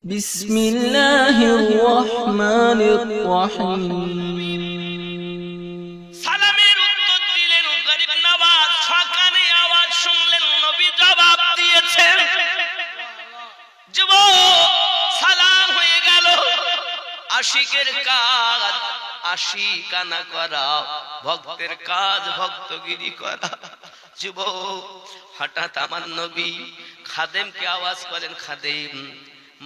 বিসমিল্লাহির রহমানির রহিম। সালামের উত্তর দিলেন গরিব নওয়াজ। সকালে আওয়াজ শুনলেন, নবী জবাব দিয়েছেন। যুবক, সালাম হয়ে গেল। আশিকের কাজ আশিকানা করা, ভক্তের কাজ ভক্তগিরি করা। যুবক, হঠাৎ আমার নবী খাদেমকে আওয়াজ করেন, খাদেম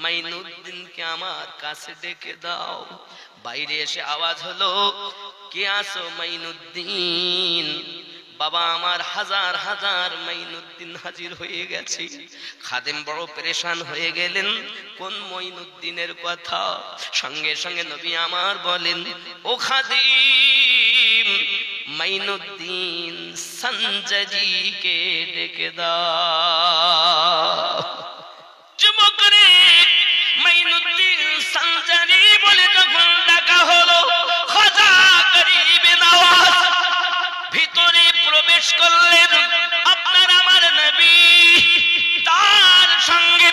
মাইনুদ্দিনকে আমার কাছে ডেকে দাও। বাইরে এসে আওয়াজ হলো, কে আসো? মাইনুদ্দিন। বাবা আমার হাজার হাজার মাইনুদ্দিন হাজির হয়ে গেছে। খাদেম বড় পেরেশান হয়ে গেলেন, কোন মাইনুদ্দিনের কথা? সঙ্গে সঙ্গে নবী আমার বলেন, ও খাদেম, মাইনুদ্দিন সঞ্জয়জিকে ডেকে দাও। যুবক রে, মাইনুদ্দিন সঞ্জয়জি বলে যখন ডাকা হলো, খাজা গরিব নওয়াজ ভিতরে প্রবেশ করলেন। আপনার আমার নবী তার সঙ্গে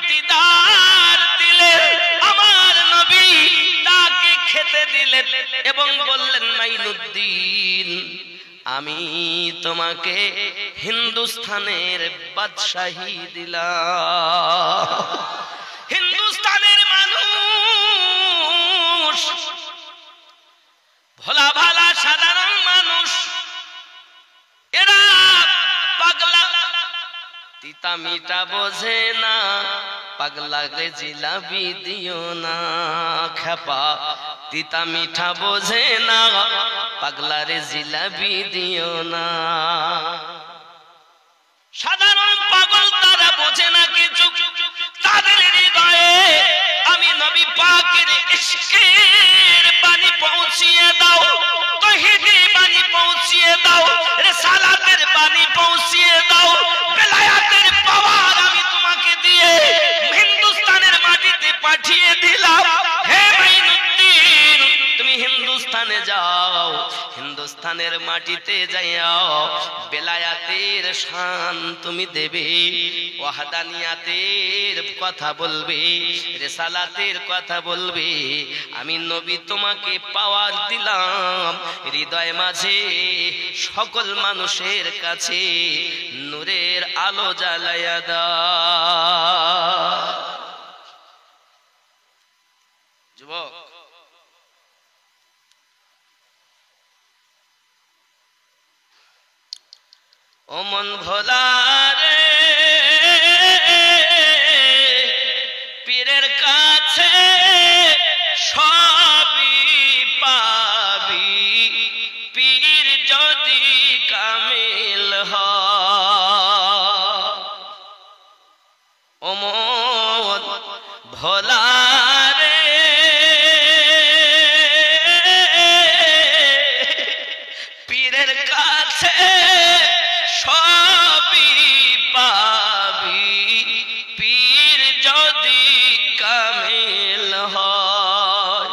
দিদার দিলেন। আমার নবী তাকে খেতে দিলেন এবং বললেন, মাইনুদ্দিন, আমি তোমাকে হিন্দুস্তানের বাদশাহী দিলাম। হিন্দুস্তানের মানুষ ভোলা ভালা সাধারণ মানুষ, এরা পাগলা, তিতা মিঠা বোঝে না। পাগলাকে জিলাপি দিও না খেপা, তিতা মিঠা বোঝে না। পাগলারে জিলাপি দিও না। সাধারণ পাগল, তারা বোঝে না কিছু। তাদের হৃদয়ে আমি নবী পাকের ইশকের বাণী পৌঁছিয়ে দাও, তৌহিদের বাণী পৌঁছিয়ে দাও, রিসালাতের বাণী পৌঁছিয়ে দাও। বেলায়াতের পাওয়ার আমি তোমাকে দিয়ে হিন্দুস্তানের মাটিতে পাঠিয়ে দিলাম। হে মাইনুদ্দিন, তুমি হিন্দুস্তানে যাও, হিন্দুস্তানের মাটিতে যাও, বেলায়াতের শান তুমি দেবে, ওয়াহদানিয়াতের কথা বলবে, রিসালাতের কথা বলবে। আমি নবী তোমাকে পাওয়ার দিলাম, হৃদয় মাঝে সকল মানুষের কাছে নূরের আলো জ্বালায়া দাও। যুবক, ও মন ভোলা রে, পীরের কাছে সবই পাবি, পীর যদি কামিল হয়। ও মন ভোলা রে, পীরের কাছে সবই পাবি, পীর যদি কামিল হয়।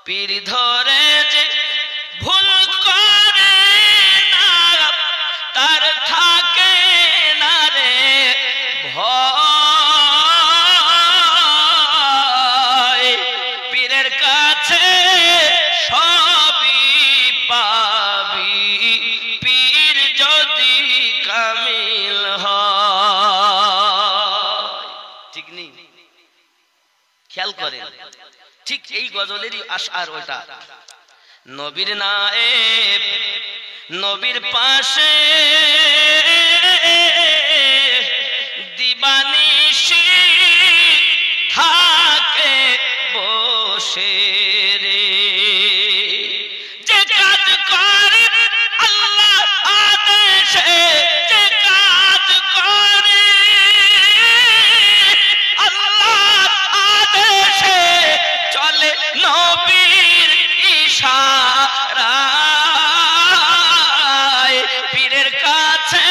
পীর ধরে যে ভুল করে না, তার থাকে না রে ভয়। পীরের কাছে সবই পাবি, পীর যদি কামিল হয়। ঠিক নেই? খেয়াল করেন, ঠিক এই গজলেরই আশার ওটা। নবীর নায়েব, নবীর পাশে দিবানিশি থাকে বসে রে। যে কাজ করে আল্লাহ আদেশে, যে কাজ করে আল্লাহ আদেশে, চলে নবীর ইশারায়। পীরের কাছে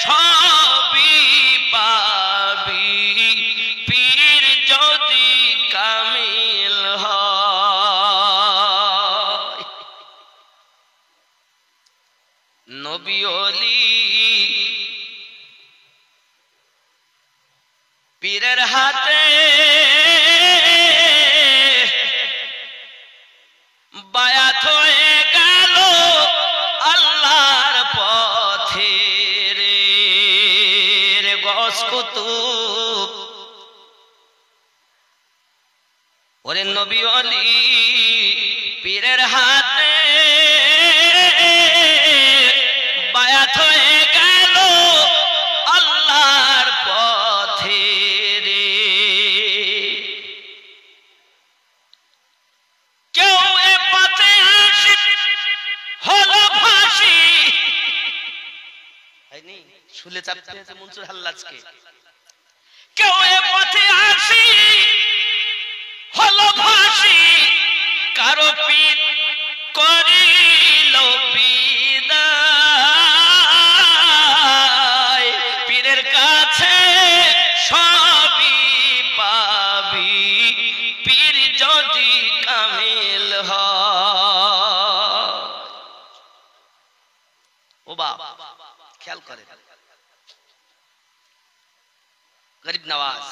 সবই পাবি, পীর যদি কামিল হয়। নবী ওলি পীরের হাতে ওরে নবী ওলি পীরের হাতে বায়াত হয়ে গেল আল্লাহর পথে রে। কেউ এ পথে আসি হলো ফাঁসি, শুলে চাপতে আছে মনসুর হাল্লাজকে। কেউ এ পথে আসি হলো ফাঁসি, কারো পীর করিল বিদায়, পীরের কাছে সবই পাবি পীর যদি কামিল হয়। ও বাবা খেয়াল করে, গরিব নওয়াজ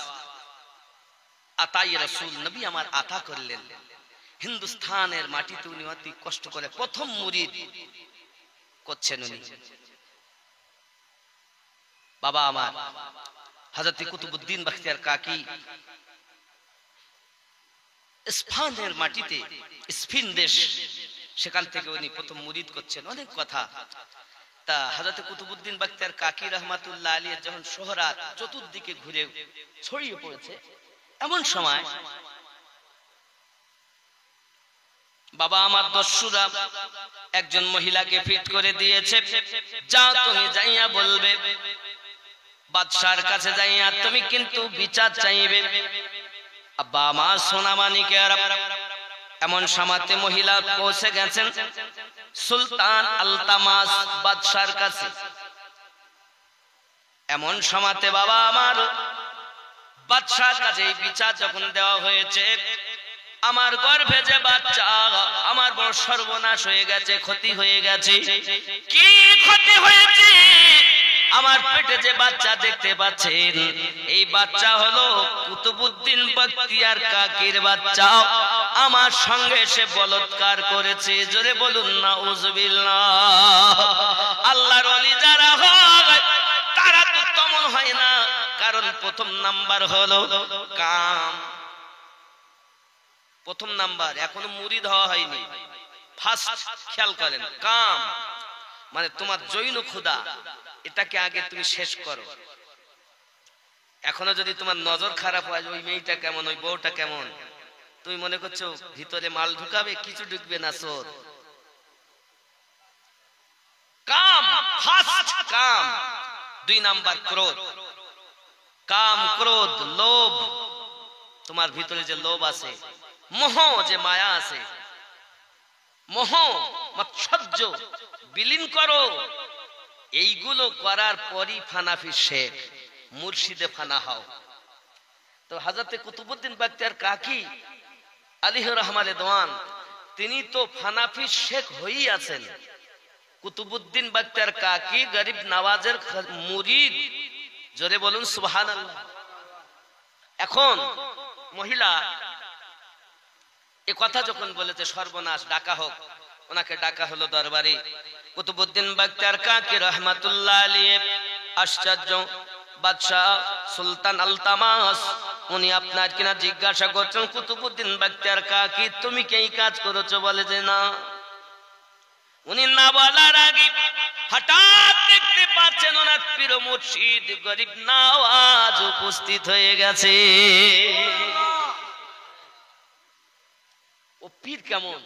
আতাই রাসূল নবী আমার আতা করলেন। হিন্দুস্তানের মাটিতে উনি অতি কষ্ট করে প্রথম মুরিদ করছেন উনি। বাবা আমার হযরত কুতুবউদ্দিন বখতিয়ার কাকি স্পেনের মাটিতে, স্পেন দেশ, সেখান থেকে উনি প্রথম মুরিদ করছেন। অনেক কথা তা হযরত কুতুবউদ্দিন বখতিয়ার কাকি রহমাতুল্লাহ আলাইহি যখন শোহরাত চতুর্দিকে ঘুরে ছড়িয়ে পড়েছে, এমন সময় বাবা আমার দস্যুরা একজন মহিলাকে ফিট করে দিয়েছে, যাও তুমি যাইয়া বলবে বাদশার কাছে যাইয়া তুমি কিন্তু বিচার চাইবে। আব্বা আমার সোনামানিকের এমন সময়তে মহিলা পৌঁছে গেছেন সুলতান আলতামাস বাদশার কাছে। এমন সময়তে বাবা আমার বাদশার কাছে এই বিচার যখন দেওয়া হয়েছে, আমার গর্ভে যে বাচ্চা, আমার বড় সর্বনাশ হয়ে গেছে, ক্ষতি হয়ে গেছে। কি ক্ষতি হয়েছে? আমার পেটে যে বাচ্চা দেখতে পাচ্ছেন, এই বাচ্চা হলো কুতুবউদ্দিন বখতিয়ার কাকির বাচ্চা। আমার সঙ্গে সে বলৎকার করেছে। জোরে বলুন নাউজুবিল্লাহ। আল্লাহর ওলি যারা হয় তারা তো তেমন হয় না, কারণ প্রথম নাম্বার হলো কাম। প্রথম নাম্বার, এখনো মুরিদ হওয়া হয়নি, ফার্স্ট খেয়াল করেন, কাম মানে তোমার জৈন ক্ষুধা, এটাকে আগে তুমি শেষ করো। এখনো যদি তোমার নজর খারাপ হয়, ওই মেয়েটা কেমন, ওই বউটা কেমন, তুমি মনে করছো ভিতরে মাল ঢুকাবে, কিছু ঢুকবে না, চোর। কাম ফার্স্ট, কাম। দুই নাম্বার ক্রোধ। কাম, ক্রোধ, লোভ, তোমার ভিতরে যে লোভ আছে, মোহ যে মায়া আছে, মোহ মাৎসর্য বিলীন করো। এইগুলো করার পরই ফানাফি শেখ, মুর্শিদে ফানা হও। তো হযরত কুতুবউদ্দিন বখতিয়ার কাকি আলাইহির রহমাতে দওয়ান, তিনি তো ফানাফি শেখ হয়েই আছেন। কুতুবউদ্দিন বখতিয়ার কাকি গরিব নওয়াজের মুরিদ। জোরে বলুন সুবহানাল্লাহ। এখন মহিলা এ কথা যখন বলেছে সর্বনাশ, ডাকা হোক, ওনাকে ডাকা হলো দরবারে। কুতুবউদ্দিন বখতিয়ার কাকি রহমাতুল্লাহ আলাইহি আশ্চর্য, বাদশাহ সুলতান আলতামাস উনি আপনার কিনা জিজ্ঞাসা করছেন, কুতুবউদ্দিন বখতিয়ার কাকি তুমি কি এই কাজ করেছো? বলে যে না। উনি না বলার আগে হঠাৎ দেখতে পাচ্ছেন ওনার পীর মুর্শিদ গরিব নওয়াজ উপস্থিত হয়ে গেছে। ও পীর কেমন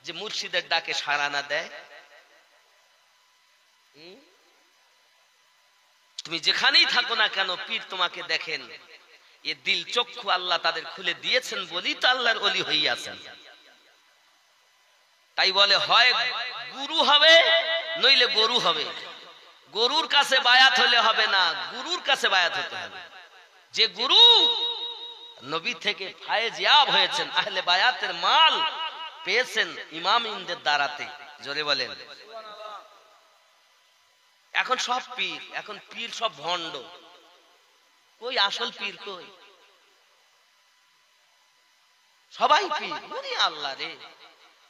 যে মুর্শিদের ডাকে সাড়া না দেয়? তুমি যেখানেই থাকো না কেন, পীর তোমাকে দেখেন। এ দিল চক্ষু আল্লাহ তাদের খুলে দিয়েছেন বলেই তো আল্লাহর ওলি হইয়াছেন। তাই বলে হয় গুরু হবে নইলে গরু হবে। গরুর কাছে বায়াত হলে হবে না, গুরুর কাছে বায়াত হতে হবে। যে গুরু নবী থেকে ফায়েজিয়াব হয়েছেন, আহলে বায়াতের মাল পেয়েছেন ইমামদের দ্বারাতে। জোরে বলেন। এখন সব পীর, এখন পীর সব ভণ্ড। কই আসল পীর কই? সবাই পীর। আল্লাহ রে,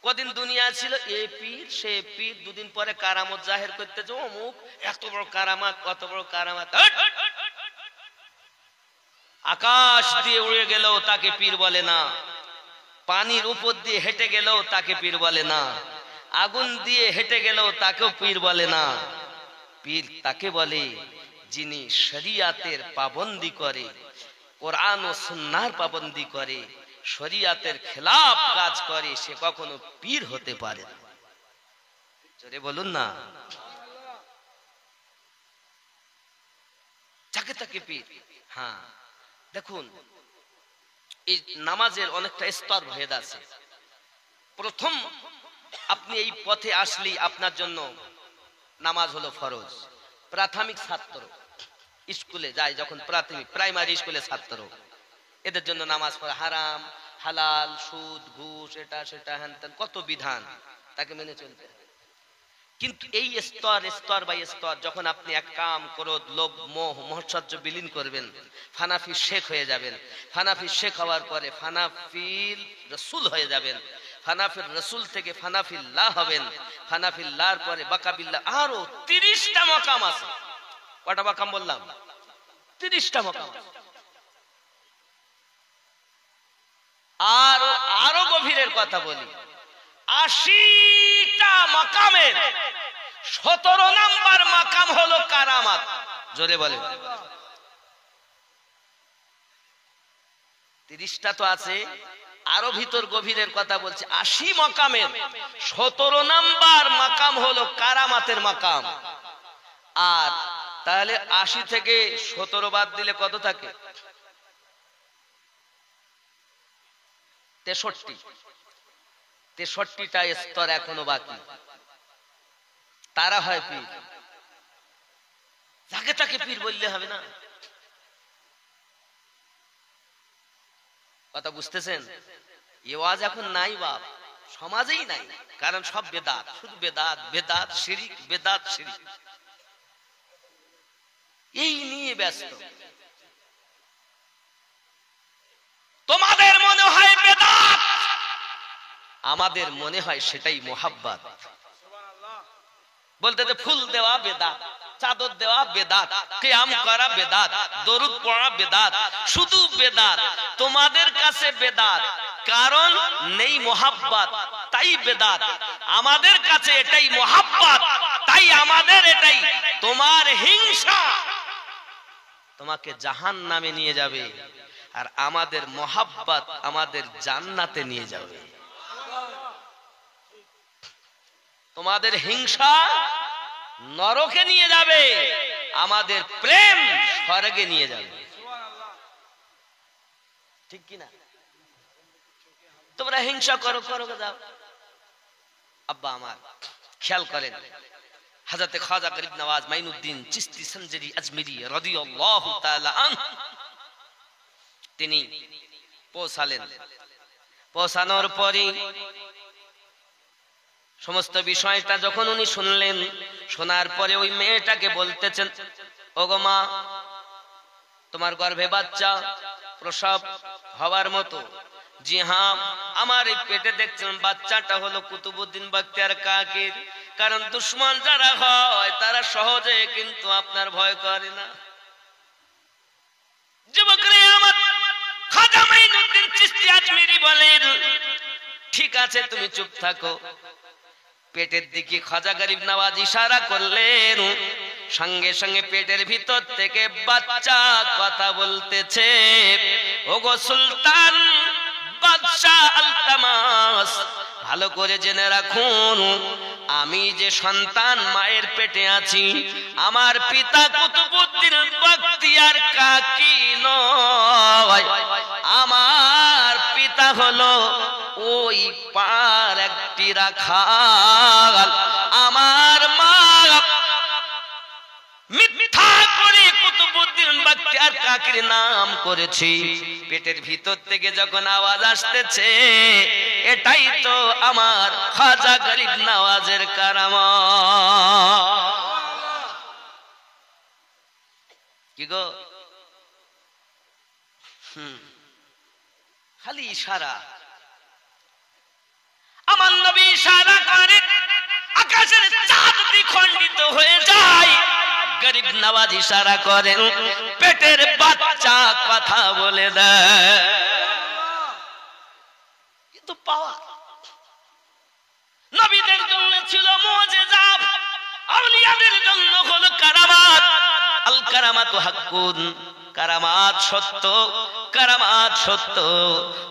কদিন দুনিয়া ছিল এ পীর সে পীর, দুদিন পরে কারামত জাহের করতেছে, অমুক এত বড় কারামাত, কত বড় কারামাত। আকাশ দিয়ে উড়ে গেল তাকে পীর বলে না। পানির উপর দিয়ে হেঁটে গেলেও তাকে পীর বলে না, আগুন দিয়ে হেঁটে গেলেও তাকেও পীর বলে না। পীর তাকে বলে যিনি শরিয়াতের পাবন্দি করে, কোরআন ও সুন্নাহর পাবন্দি করে, শরিয়াতের খেলাফ কাজ করে, সে কখনো পীর হতে পারে না। জোরে বলুন না। যাকে তাকে পীর। হ্যাঁ দেখুন, এই নামাজের অনেকটা স্তর ভেদ আছে। প্রথম আপনি এই পথে আসলেই আপনার জন্য নামাজ হলো ফরজ। প্রাথমিক ছাত্র স্কুলে যায়, যখন প্রাথমিক প্রাইমারি স্কুলে ছাত্র, এদের জন্য নামাজ পড়া হারাম, হালাল, সুদ, ঘুষ, এটা সেটা হ্যান ত্যান কত বিধান, তাকে মেনে চলতে হবে। কিন্তু এই স্তর স্তর বাই স্তর যখন আপনি এক কাম, ক্রোধ, লোভ, মোহ, মহৎসহ্য বিলীন করবেন, ফানাফি শেখ হয়ে যাবেন। ফানাফি শেখ হওয়ার পরে ফানাফিল রসুল হয়ে যাবেন। ফানাফির রসুল থেকে ফানাফিল্লাহ হবেন। ফানাফিল্লাহর পরে বাকাবিল্লাহ, আরো 30টা মাকাম আছে। কটা মাকাম বললাম? 30টা মাকাম। আরো গভীরের কথা বলি, 80টা মাকামের 17 নাম্বার মাকাম হলো কারামাত। জোরে বলে। 30টা তো আছে, আরো ভিতর গভীরের কথা বলছি। 80 মাকামের 17 নাম্বার মাকাম হলো কারামাতের মাকাম। আর তাহলে 80 থেকে 17 বাদ দিলে কত থাকে? 63টা স্তর এখনো বাকি। তারা হয় পীর। যাকে তাকে পীর বললে হবে না। কথা বুঝতেছেন? এ ওয়াজ এখন নাই বাপ, সমাজেই নাই। কারণ সব বেদাত, শুধু বেদাত, বেদাত শিরিক, বেদাত শিরিক, এই নিয়ে ব্যস্ত। তোমাদের মনে হয় বেদাত, আমাদের মনে হয় সেটাই মোহাব্বত। বলতে যে ফুল দেওয়া বেদাত, চাদর দেওয়া বেদাত, কিয়াম করা বেদাত, দরুদ পড়া বেদাত, শুধু বেদাত। তোমাদের কাছে বেদাত, কারণ নেই মোহাব্বত, তাই বেদাত। আমাদের কাছে এটাই মোহাব্বত, তাই আমাদের এটাই। তোমার হিংসা তোমাকে জাহান্নামে নিয়ে যাবে, আর আমাদের মোহাব্বত আমাদের জান্নাতে নিয়ে যাবে। তোমাদের হিংসা নরকে নিয়ে যাবে, আমাদের প্রেম স্বর্গে নিয়ে যাবে। ঠিক কিনা? তোমরা হিংসা করো, করো যাও। আব্বা আমার খেয়াল করেন, হযরত খাজা গরিব নওয়াজ মাইনুদ্দিন চিশতি সঞ্জরি আজমিরি রাদিয়াল্লাহু তাআলা আনহু, তিনি পৌঁছালেন। পৌঁছানোর পরে সমস্ত বিষয়টা যখন উনি শুনলেন, শোনার পরে ওই মেয়েটাকে বলতেছেন, ওগো মা, তোমার গর্ভে বাচ্চা প্রসব হওয়ার মতো। জি হ্যাঁ, আমার এই পেটে দেখছেন বাচ্চাটা হলো কুতুবউদ্দিন বখতিয়ার কাকির। কারণ দুশমন যারা হয় তারা সহজে কিন্তু আপনার ভয় করে না। যুবকরে আমার, খাজা মাইনুদ্দিন চিশতি আজমিরি বলেন, ঠিক আছে তুমি চুপ থাকো। পেটের দিকে খাজা গরিব নওয়াজ ইশারা করলেন, সঙ্গে সঙ্গে পেটের ভিতর থেকে বাচ্চা কথা বলতেছে, ওগো সুলতান বাদশা আলতামাস, ভালো করে জেনে রাখুন, আমি যে সন্তান মায়ের পেটে আছি, আমার পিতা কুতুবউদ্দিন বখতিয়ার কাকি নয়, আমার পিতা হলো ওই পার একটি রাখাল। আমার মা মিথ্যা করে কুতুবউদ্দিন বখতিয়ার কাকির নাম করেছি। পেটের ভিতর থেকে যখন আওয়াজ আসতেছে, এটাই তো আমার খাজা গরিব নওয়াজের কারামত। কি গো, খালি ইশারা। আমার নবী ইশারা করে, আকাশের চাঁদ দ্বিখণ্ডিত হয়ে যায়। গরিব নওয়াজ ইশারা করেন, পেটের বাচ্চা কথা বলে দেয়। তো পাওয়া। নবীদের জন্য ছিল মুজিজা, আউলিয়াদের জন্য হলো কারামাত। আল কারামাতু হাক্কুন, কারামাত সত্য, কারামাত সত্য।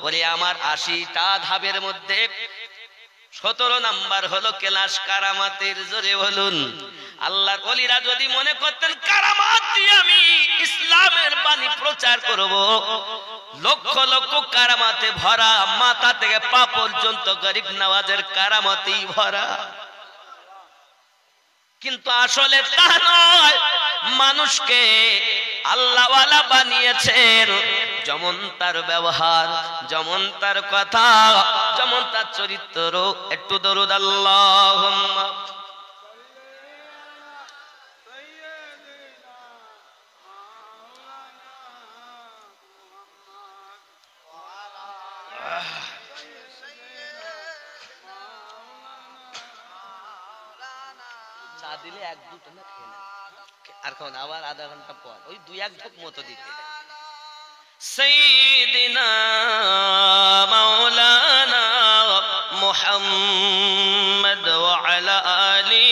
ওরে আমার 80টা ধাপের মধ্যে 17 নাম্বার হলো কেলাস কারামাতের। জোরে বলুন। আল্লাহর ওলিরা যদি মনে করতেন কারামাত দিয়ে আমি ইসলামের বাণী প্রচার করব, লক্ষ লক্ষ কারামাতে ভরা, মাথা থেকে পা পর্যন্ত গরিব নওয়াজের কারামাতেই ভরা। কিন্তু আসলে তা নয়। মানুষকে আল্লাহওয়ালা বানিয়েছেন যেমন তার ব্যবহার, যেমন তার কথা, যেমন তার চরিত্র। একটু দরুদ আল্লাহুম্মা। চা দিলে 1-2 না খেয়ে নেন, আর খাওয়ান আবার আধা ঘন্টা পর ওই 2-1 ঢোক মতো দিতে। সাইয়্যিদিনা মাওলানা মুহাম্মদ ওয়া আলা আলি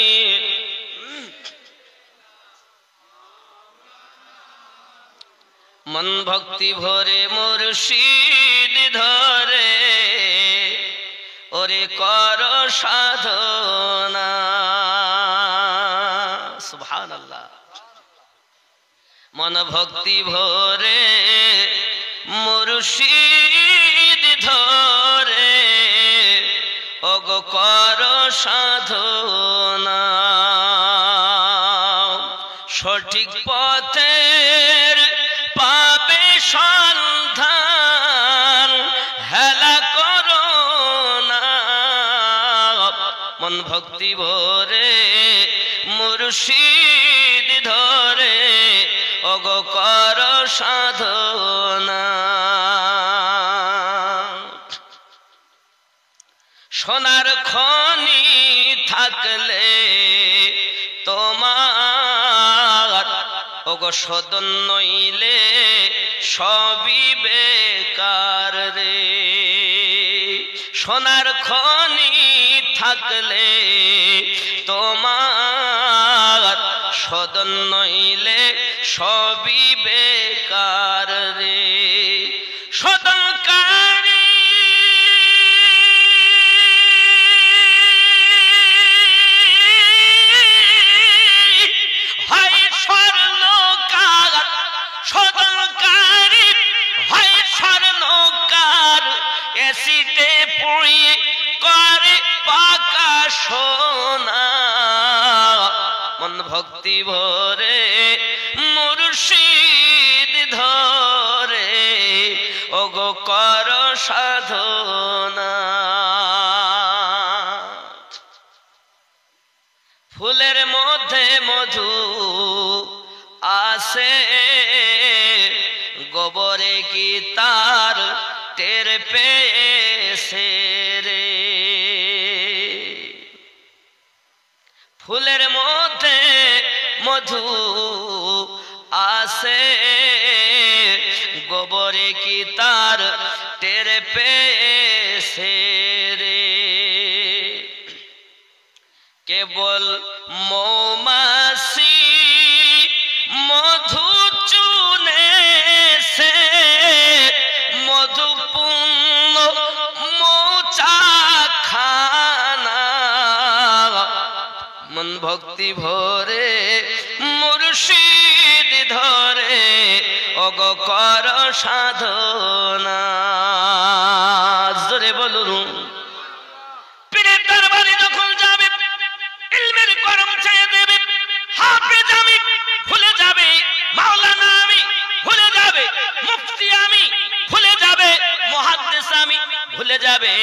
মন ভক্তি ভরে মুর্শিদ ধরে ওরে কর সাধনা। সুবহানাল্লাহ। মন ভক্তি ভরে মুর্শিদ ধরে ওগো কর সাধনা। সঠিক পথের পাবে সন্ধান, হেলা করো না। মন ভক্তি ভরে মুর্শিদ ধরে ওগো কর সাধনা। সোনার খনি থাকলে তোমার ওগো সদন নইলে সবই বেকার রে। সোনার খনি থাকলে তোমার সদন নইলে সবই বেকার রে। সদনকারী হয় স্বর্ণকার, সদনকারী হয় স্বর্ণকার। এসিতে পুড়িয়ে করে পাকা সোনা। মন ভক্তি ভরে মুর্শিদ ধরে ওগো কর সাধনা। ফুলের মধ্যে মধু আছে, গোবরে কি তার টের পেয়েছে রে। ফুলের মধ্যে মধু আছে, গোবরে কি তার টের পেয়েছে রে। কেবল মৌমাছি মধু চুনেছে, মধুপূর্ণ মৌচাখানা। মন ভক্তি ভরে মুর্শিদ ধরে ওগো কর সাধনা। জোরে বলুন। পীরের দরবারে যখন যাবে ইলমের গরম ছেড়ে দেবে, হাফেজ আমি ভুলে যাবে, মাওলানা আমি ভুলে যাবে, মুফতি আমি ভুলে যাবে, মুহাদ্দিস আমি ভুলে যাবে।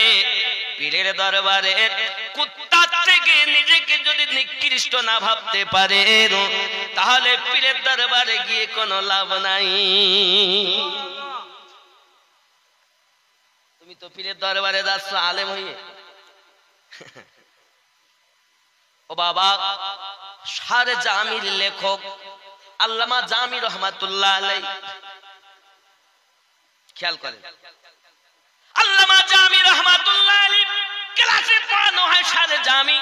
পীরের দরবারে কুত্তার থেকে নিজেকে যদি নিকৃষ্ট না ভাবতে পারে, তাহলে পীরের দরবারে গিয়ে কোনো লাভ নাই। তুমি তো পীরের দরবারে যাচ্ছ আলেম হয়ে। ও বাবা, সারে জামির লেখক আল্লামা জামি রহমাতুল্লাহ আলাইহি, খেয়াল করেন, আল্লামা জামি রহমাতুল্লাহ আলাইহি ক্লাসে পড়ানো হয় সারে জামি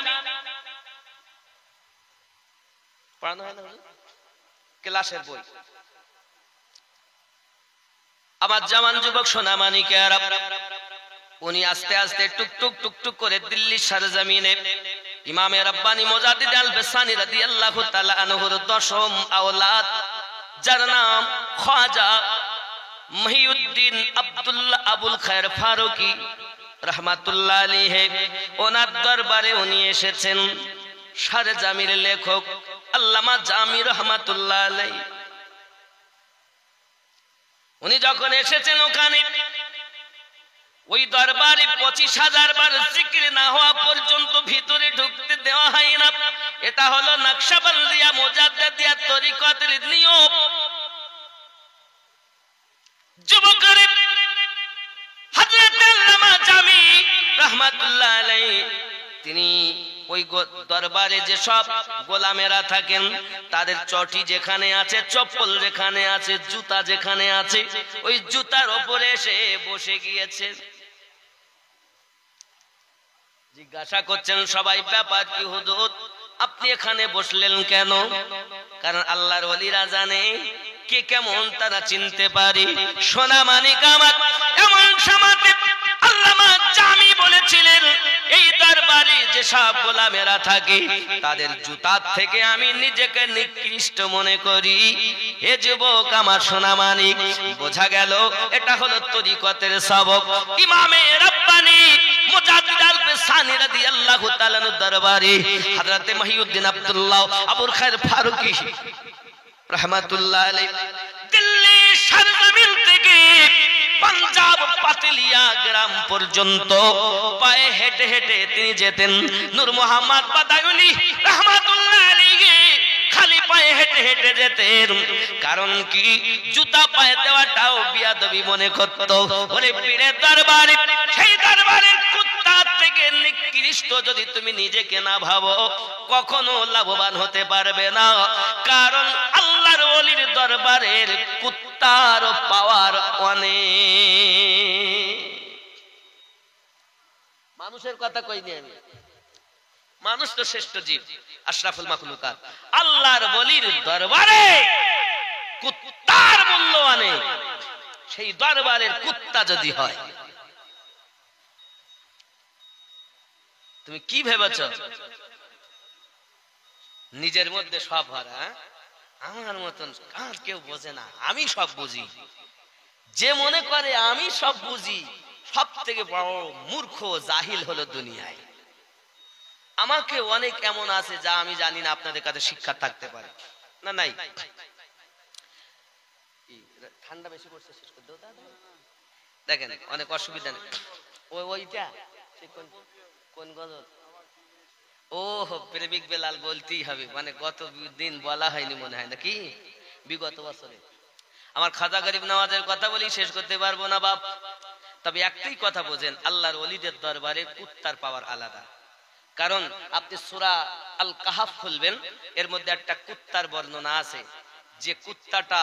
পড়ানো হয় না ক্লাসের বই। আমার জামান যুবক সোনা মানিকেরা, উনি আস্তে আস্তে টুকটুক টুকটুক করে দিল্লির সরজমিনে ইমামে রব্বানি মুজাদ্দিদ আল বেসানি রাদিয়াল্লাহু তাআলা আনহুর দশম আওলাদ, যার নাম খাজা মহিউদ্দিন আব্দুল্লাহ আবুল খায়ের ফারুকি রহমাতুল্লাহ আলাইহি, ওনার দরবারে উনি এসেছেন। সরজমির লেখক আল্লামা জামি রহমাতুল্লাহ আলাইহি, উনি যখন এসেছেন ওখানে ওই দরবারে 25,000 বার জিকির না হওয়া পর্যন্ত ভিতরে ঢুকতে দেওয়া হয় না। এটা হলো নকশবন্দিয়া মুজাদ্দিদিয়া তরিকতের নিয়ম। যুবকের হযরত আল্লামা জামি রাহমাতুল্লাহ আলাইহি তিনি ওই দরবারে যে সব গোলামেরা থাকেন তাদের চটি যেখানে আছে, চপ্পল যেখানে আছে, জুতা যেখানে আছে, ওই জুতার উপরে এসে বসে গিয়েছে। জিজ্ঞাসা করছেন সবাই, ব্যাপার কি হুজুর, আপনি এখানে বসলেন কেন? কারণ আল্লাহর ওলিরা জানে কে কেমন তারা চিনতে পারে। সোনা মানিক আমার, এমন সমাজে আল্লামা জামি বলেছিলেন এই দরবারে যে সব গোলামেরা থাকে তাদের জুতার থেকে আমি নিজেকে নিকৃষ্ট মনে করি। হে যুবক আমার সোনা মানিক, বোঝা গেল এটা হলো তরিকতের সবক। ইমামে রব্বানি মুজাদ্দিদ আল বেসানি রাদিয়াল্লাহু তাআলা দরবারে হযরত মহিউদ্দিন আব্দুল্লাহ আবুল খায়ের ফারুকি রহমাতুল্লাহ আলাইহি দিল্লি সরজমিন থেকে পাঞ্জাব পাতিলিয়া গ্রাম পর্যন্ত পায়ে হেঁটে হেঁটে তিনি যেতেন। নূর মোহাম্মদ বাদাউলি রহমাতুল্লাহ আলাইহি খালি পায়ে হেঁটে হেঁটে যেতেন। কারণ কি, জুতা পায়ে দেওয়াটাও বিয়াদবি মনে করত। ওরে পীরের দরবারে, সেই দরবারের কুত্তার থেকে নিকৃষ্ট যদি তুমি নিজেকে না ভাবো কখনো লাভবান হতে পারবে না। কারণ আল্লাহর ওলির দরবারের কুত্তার পাওয়ার অনেক। মানুষের কথা কইনি আমি, মানুষ তো শ্রেষ্ঠ জীব, আশরাফুল মাখলুকাত। আল্লাহর ওলির দরবারে কুত্তার মূল্য অনেক। সেই দরবারের কুত্তা যদি হয়, তুমি কি ভেবেছ নিজের মধ্যে সব হারা? আমার মতন আর কেউ বোঝে না, আমি সব বুঝি। যে মনে করে আমি সব বুঝি, সব থেকে বড় মূর্খ জাহিল হলো দুনিয়ায়। আমাকে অনেক এমন আছে যা আমি জানি না, আপনাদের কাছে শিক্ষা থাকতে পারে না। নাই, ঠান্ডা বেশি পড়ছে, শেষ করে দাও। দেখেন অনেক অসুবিধা নেই। ওইটা কোন গজল? ও প্রেমিক বেলাল বলতেই হবে, মানে গত দিন বলা হয়নি মনে হয় নাকি, বিগত বছরে। আমার খাজা গরিব নওয়াজের কথা বলি, শেষ করতে পারবো না বাপ। তবে একটাই কথা বোঝেন, আল্লাহর ওলিদের দরবারে কুত্তার পাওয়ার আলাদা। কারণ আপনি সূরা আল কাহাফ খুলবেন, এর মধ্যে একটা কুত্তার বর্ণনা আছে, যে কুত্তাটা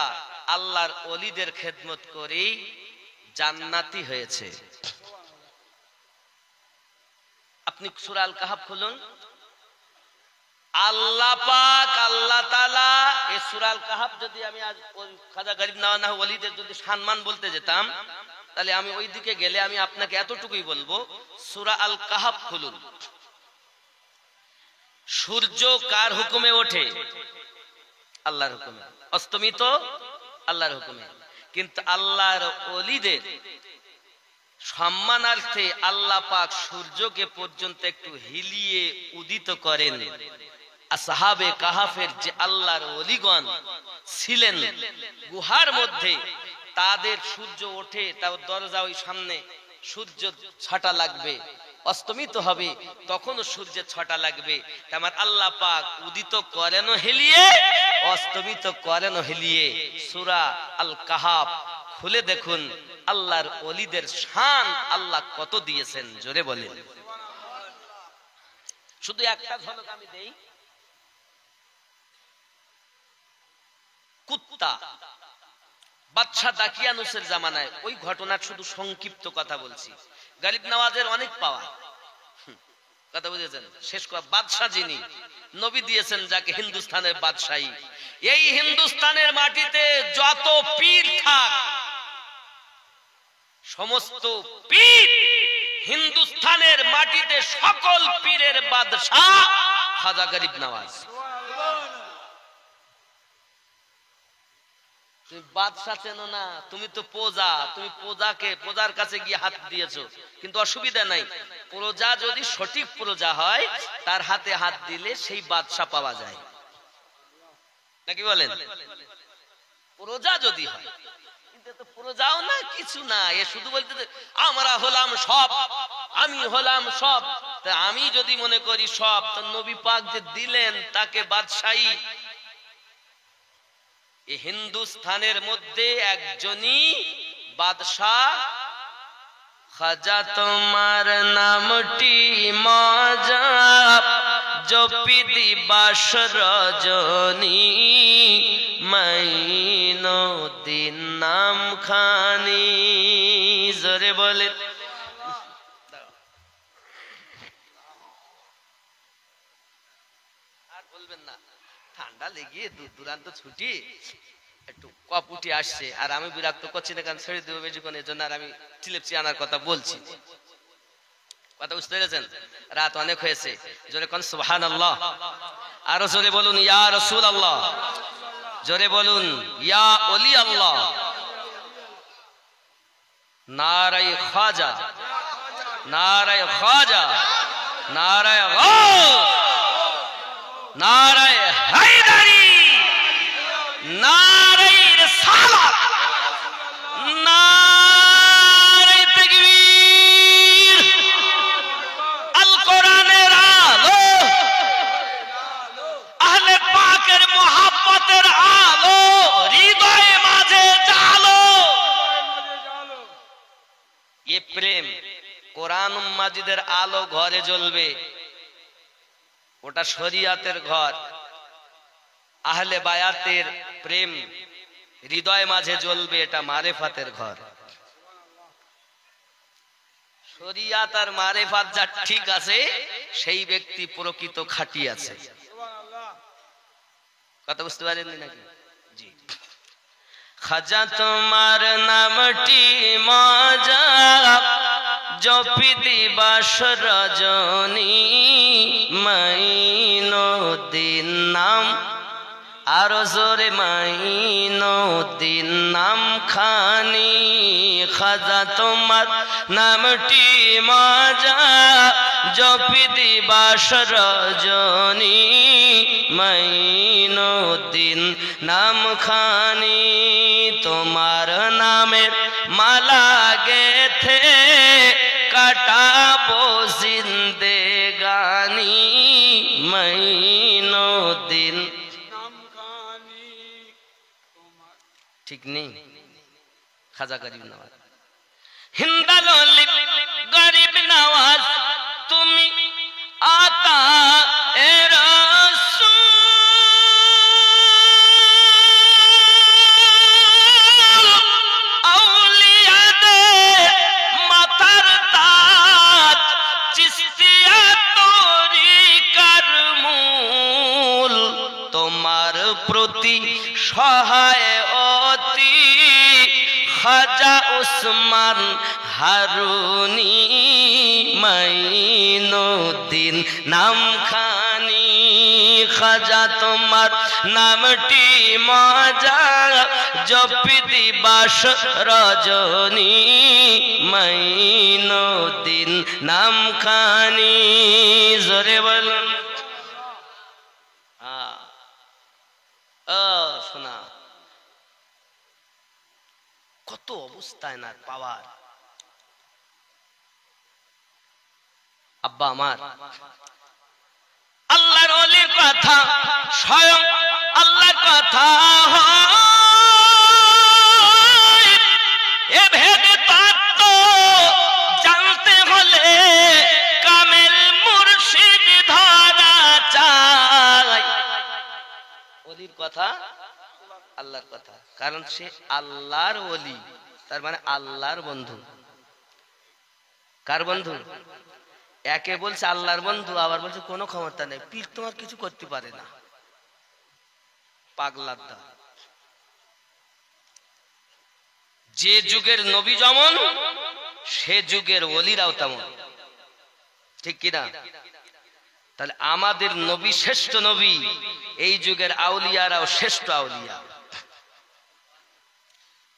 আল্লাহর ওলিদের খেদমত করেই জান্নাতি হয়েছে। আপনি সূরা আল কাহাফ খুলুন, আল্লাহ পাক আল্লাহ তাআলা এই সূরা আল কাহাফ যদি আমি আজ ওই খাজা গরিব নওয়াজ ওলিদের যদি সম্মান বলতে যেতাম, তাহলে আমি ওই দিকে গেলে আমি আপনাকে এতটুকুই বলবো, সূরা আল কাহাফ খুলুন। সূর্য কার হুকুমে ওঠে? আল্লাহর হুকুমে। অস্তমিত আল্লাহর হুকুমে। কিন্তু আল্লাহর ওলিদের সম্মানার্থে আল্লাহ পাক সূর্যকে পর্যন্ত একটু হিলিয়ে উদিত করেন। আসহাবে কাহাফের যে আল্লাহর ওলিগণ ছিলেন গুহার মধ্যে, তাদের সূর্য ওঠে, তার দরজা ওই সামনে, সূর্য ছটা লাগবে, অস্তমিত হবে, তখনও সূর্যের ছটা লাগবে। আমার আল্লাহ পাক উদিত করেন হেলিয়ে, অস্তমিত করেন হেলিয়ে। সূরা আল কাহাফ খুলে দেখুন, আল্লাহর ওলিদের শান আল্লাহ কত দিয়েছেন, জোরে বলেন। শুধু একটা ঝলক আমি দেই। কুত্তা বাদশাহ দাকিয়ানুসের জামানায় ওই ঘটনার শুধু সংক্ষিপ্ত কথা বলছি। গরিব নওয়াজের অনেক পাওয়া, কথা বুঝেছেন? শেষ কথা, বাদশাহ যিনি নবী দিয়েছেন যাকে হিন্দুস্তানের বাদশাহী, এই হিন্দুস্তানের মাটিতে যত পীর থাক, সমস্ত পীর, হিন্দুস্তানের মাটিতে সকল পীরের বাদশাহ খাজা গরিব নওয়াজ। তুমি বাদশাহ চেনো না, তুমি তো প্রজা, তুমি প্রজার কাছে গিয়ে হাত দিয়েছো, কিন্তু অসুবিধা নাই, প্রজা যদি সঠিক প্রজা হয় তার হাতে হাত দিলে সেই বাদশাহ পাওয়া যায়, নাকি বলেন? প্রজা যদি হয়, কিন্তু তো প্রজাও না, কিছু না, এ শুধু বলতে আমরা হলাম সব, আমি হলাম সব। তা আমি যদি মনে করি সব, তো নবী পাক যে দিলেন তাকে বাদশাহী, হিন্দুস্তানের মধ্যে একজনই বাদশাহ। খাজা তোমার নামটি মজা, জপি দিবাস রজনী, মাইনো দিন নাম খানি। জোরে বলে আর বলবেন না, ঠান্ডা লেগে দূর দূরান্ত ছুটি, একটু কপ উঠে আসছে, আর আমি বিরক্ত করছি না, কারণ ছেড়ে দেবো বেশিক্ষণ, এর জন্য আর আমি চিলেপচি আনার কথা বলছি। কথা বুঝতে পেরেছেন? রাত অনেক হয়েছে, জোরে কোন সুবহানাল্লাহ, আরো জোরে বলুন ইয়া রাসূলুল্লাহ, জোরে বলুন ইয়া ওলি আল্লাহ। নারায়ে খাজা, নারায়ে খাজা, নারায়ে গাউস, নারায়ে হায়দারি, নারায়ে রিসালাত, নারায়ে তাকবীর। আল কোরআনের আলো, আহলে পাকের মুহাব্বতের আলো, হৃদয়ে মাঝে জালো। ये প্রেম কোরআন মাজিদের আলো ঘরে জ্বলবে, ওটা শরিয়াতের ঘর। আহলে বায়াতের প্রেম হৃদয় মাঝে জ্বলবে, এটা মারেফাতের ঘর। শরিয়াত আর মারেফাত যা ঠিক আছে, সেই ব্যক্তি প্রকৃত খাঁটি আছে। কথা বুঝতে পারেননি নাকি? জি। খাজা তোমার নামটি মজা, জপি দিবাস রজনী, মাইনো দিন নাম, আরো জোরে মাইনো দিন নাম খানি। খাজা তোমার নামটি মজা, জপি দিবাস রজনী, মাইনো দিন নাম খানি। তোমার নামের মালা গেথে কাটাবো জিন্দেগানি, মাইনো দিন। ঠিক নেই? খাজা গরিব নওয়াজ, হিন্দালি গরিব নওয়াজ, তুমি আতা এ রাসূল, আউলিয়াদের মাথার তাজ, চিশতিয়া তরিকার মূল। তোমার প্রতি সহায় অতি খাজা উসমান হারুনি, মাইনুদ্দিন নাম খানি। খাজা তোমার নামটি মজা, জপি দিবাস রজনী, মাইনুদ্দিন নাম খানি। জোরে বলুন। শোনা কত অবস্থায় না পাওয়ার। আব্বা আমার আল্লাহর ওলির কথা, স্বয়ং আল্লাহর কথা হয়। এ ভেবে তত্ত্ব জানতে হলে কামেল মুর্শিদ ধরা চাই। ওলির কথা আল্লাহর কথা, কারণ সে আল্লাহর ওলি, তার মানে আল্লাহর বন্ধু। কার বন্ধু? একে বলছে আল্লাহর বন্ধু, আবার বলছে কোনো ক্ষমতা নেই, পীর তোমার কিছু করতে পারে না। পাগলার দল। যে যুগের নবী যেমন, সে যুগের ওলিরাও তেমন, ঠিক কিনা? তাহলে আমাদের নবী শ্রেষ্ঠ নবী, এই যুগের আউলিয়ারাও শ্রেষ্ঠ আউলিয়া।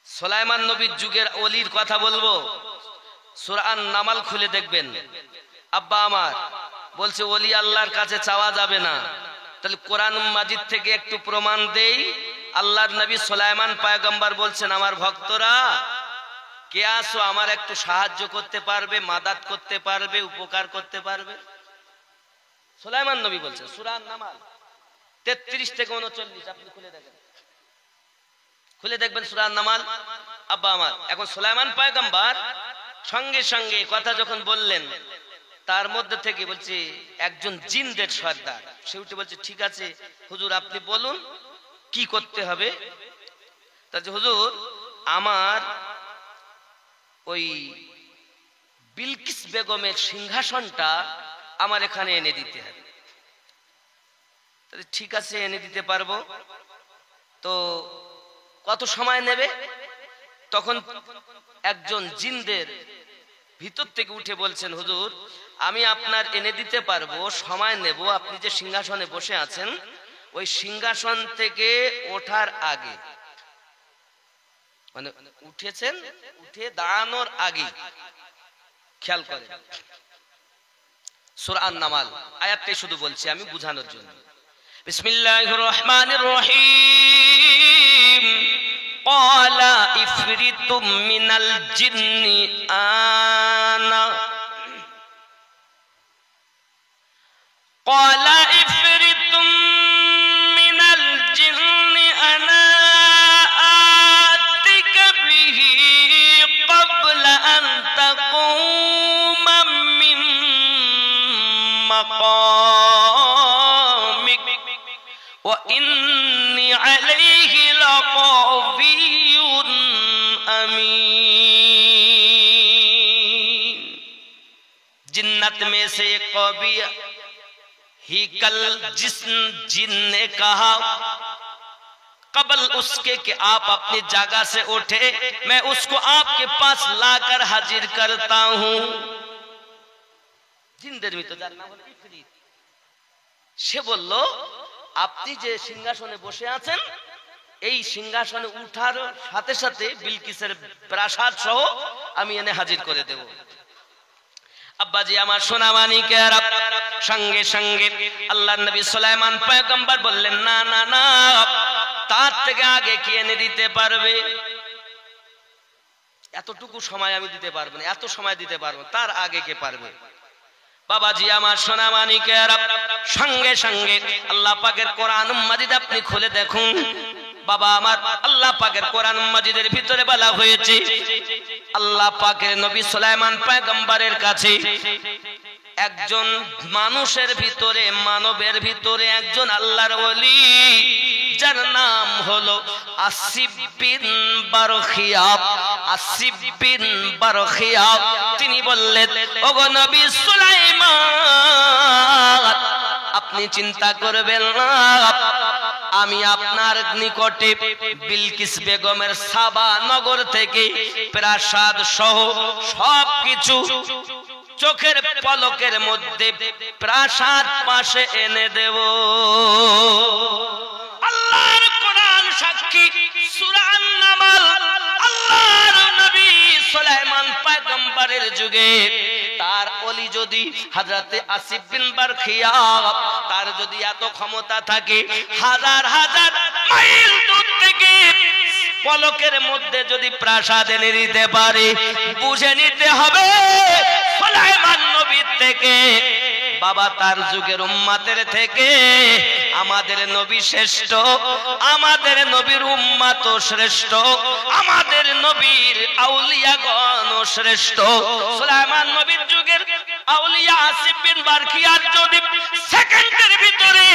সুলাইমান নবীর যুগের ওলির কথা বলবো, সূরা আন-নামাল খুলে দেখবেন। আব্বা আমার বলছে ওলি আল্লাহর কাছে চাওয়া যাবে না, তাহলে কোরআন মাজিদ থেকে একটু প্রমাণ দেই। আল্লাহর নবী সুলাইমান পয়গম্বর বলছেন, আমার ভক্তরা কে আসো, আমার একটু সাহায্য করতে পারবে, মাদাত করতে পারবে, উপকার করতে পারবে? সুলাইমান নবী বলছেন, সূরা আন-নামাল 33 থেকে 39, আপনি খুলে দেখেন, খুলে দেখবেন সূরা আন-নামাল। আব্বা আমার, এখন সুলাইমান পয়গম্বর সঙ্গে সঙ্গে কথা যখন বললেন, তার মধ্যে থেকে বলছে একজন জিনদের সর্দার, সে উঠে বলছে, ঠিক আছে হুজুর আপনি বলুন কি করতে হবে। তাহলে হুজুর আমার ওই বিলকিস বেগমের সিংহাসনটা আমার এখানে এনে দিতে হবে। তাহলে ঠিক আছে এনে দিতে পারবো, তো কত সময় নেবে? তখন একজন জিনদের ভিতর থেকে উঠে বলছেন, হুজুর আমি আপনার এনে দিতে পারবো, সময় নেব আপনি যে সিংহাসনে বসে আছেন ওই সিংহাসন থেকে ওঠার আগে, মানে উঠেছেন, উঠে দাঁড়ানোর আগে খেয়াল করেন। সূরা আন-নামাল আয়াতটাই শুধু বলছি আমি বুঝানোর জন্য। বিসমিল্লাহির রহমানির রহিম। قال إفريت من الجن أنا قال إفريت من الجن أنا آتيك به قبل أن تقوم من مقامك وإني عليه لقوي अमीन। जिन्नत में से एक कौवी ही कल जिस जिन ने कहा कबल उसके कि आप अपनी जगह से उठे मैं उसको आपके पास लाकर हाजिर करता हूं। जिनদের ভিতর যার নাম হলো ইফরিত, সে বলল আপনি যে সিংহাসনে বসে আছেন এই সিংহাসনে উঠার সাথে সাথে বিলকিসের প্রাসাদ সহ আমি এনে হাজির করে দেব। আব্বাজি আমার সোনা মানিকেরা, সঙ্গে সঙ্গে আল্লাহর নবী সুলাইমান পয়গম্বর বললেন, না না না, তার থেকে আগে কি এনে দিতে পারবে? এতটুকু সময় আমি দিতে পারবো না, এত সময় দিতে পারবো, তার আগে কে পারবে? বাবাজি আমার সোনা মানিকেরা, সঙ্গে সঙ্গে আল্লাহ পাকের কোরআন মাজিদ আপনি খুলে দেখুন। বাবা আমার, আল্লাহ পাকের কোরআন মাজিদের ভিতরে বলা হয়েছে আল্লাহ পাকের নবী সুলাইমান পয়গম্বরের কাছে একজন মানুষের ভিতরে, মানবের ভিতরে একজন আল্লাহর ওলি, যার নাম হলো আসিফ বিন বারখিয়া। আসিফ বিন বারখিয়া তিনি বললেন, ওগো নবী সুলাইমান, আপনি চিন্তা করবেন না, আমি আপনার নিকটে বিলকিস বেগমের সাবা নগর থেকে প্রাসাদ সহ সবকিছু চোখের পলকের মধ্যে প্রাসাদ পাশে এনে দেব। আল্লাহর কোরআন সাক্ষী, সূরা আন-নামাল আল্লাহর নবী সুলাইমান পয়গম্বরের যুগে তার ওলি যদি হযরতে আসিফ বিন বারখিয়া, তার যদি এত ক্ষমতা থাকে, হাজার হাজার মাইল দূর থেকে পলকের মধ্যে যদি প্রাসাদ এনে দিতে পারে, বুঝে নিতে হবে সুলাইমান নবীর থেকে, বাবা তার যুগের উম্মতের থেকে আমাদের নবী শ্রেষ্ঠ, আমাদের নবীর উম্মত শ্রেষ্ঠ, আমাদের নবীর আউলিয়াগণ শ্রেষ্ঠ। সুলাইমান নবীর যুগের আউলিয়া আসিফ বিন বারকিয়ার যদি সেকেন্ডের ভিতরে,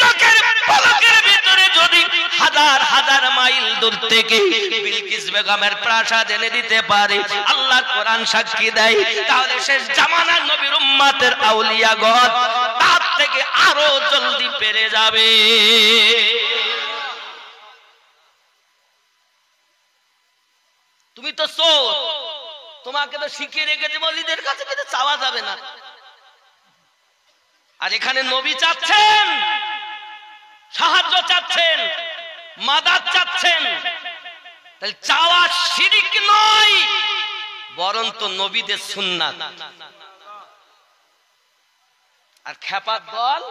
চোখের পলকের ভিতরে যদি হাজার হাজার মাইল দূর থেকে বিলকিস বেগমের প্রাসাদ এনে দিতে পারে, আল্লাহর কোরআন সাক্ষী দেয়, তাহলে শেষ জামানার নবীর উম্মতের আউলিয়াগণ তার থেকে আরো জলদি পেরে যাবে। তুমি তো চোর, তোমাকে তো শিখিয়ে রেখেছে ওলিদের কাছে কিন্তু চাওয়া যাবে না। আর এখানে নবী চাচ্ছেন, সাহায্য চাচ্ছেন, মাদাদ চাচ্ছেন, তাহলে চাওয়া শিরিক নয়, বরং তো নবীদের সুন্নাত। আর খেপার দল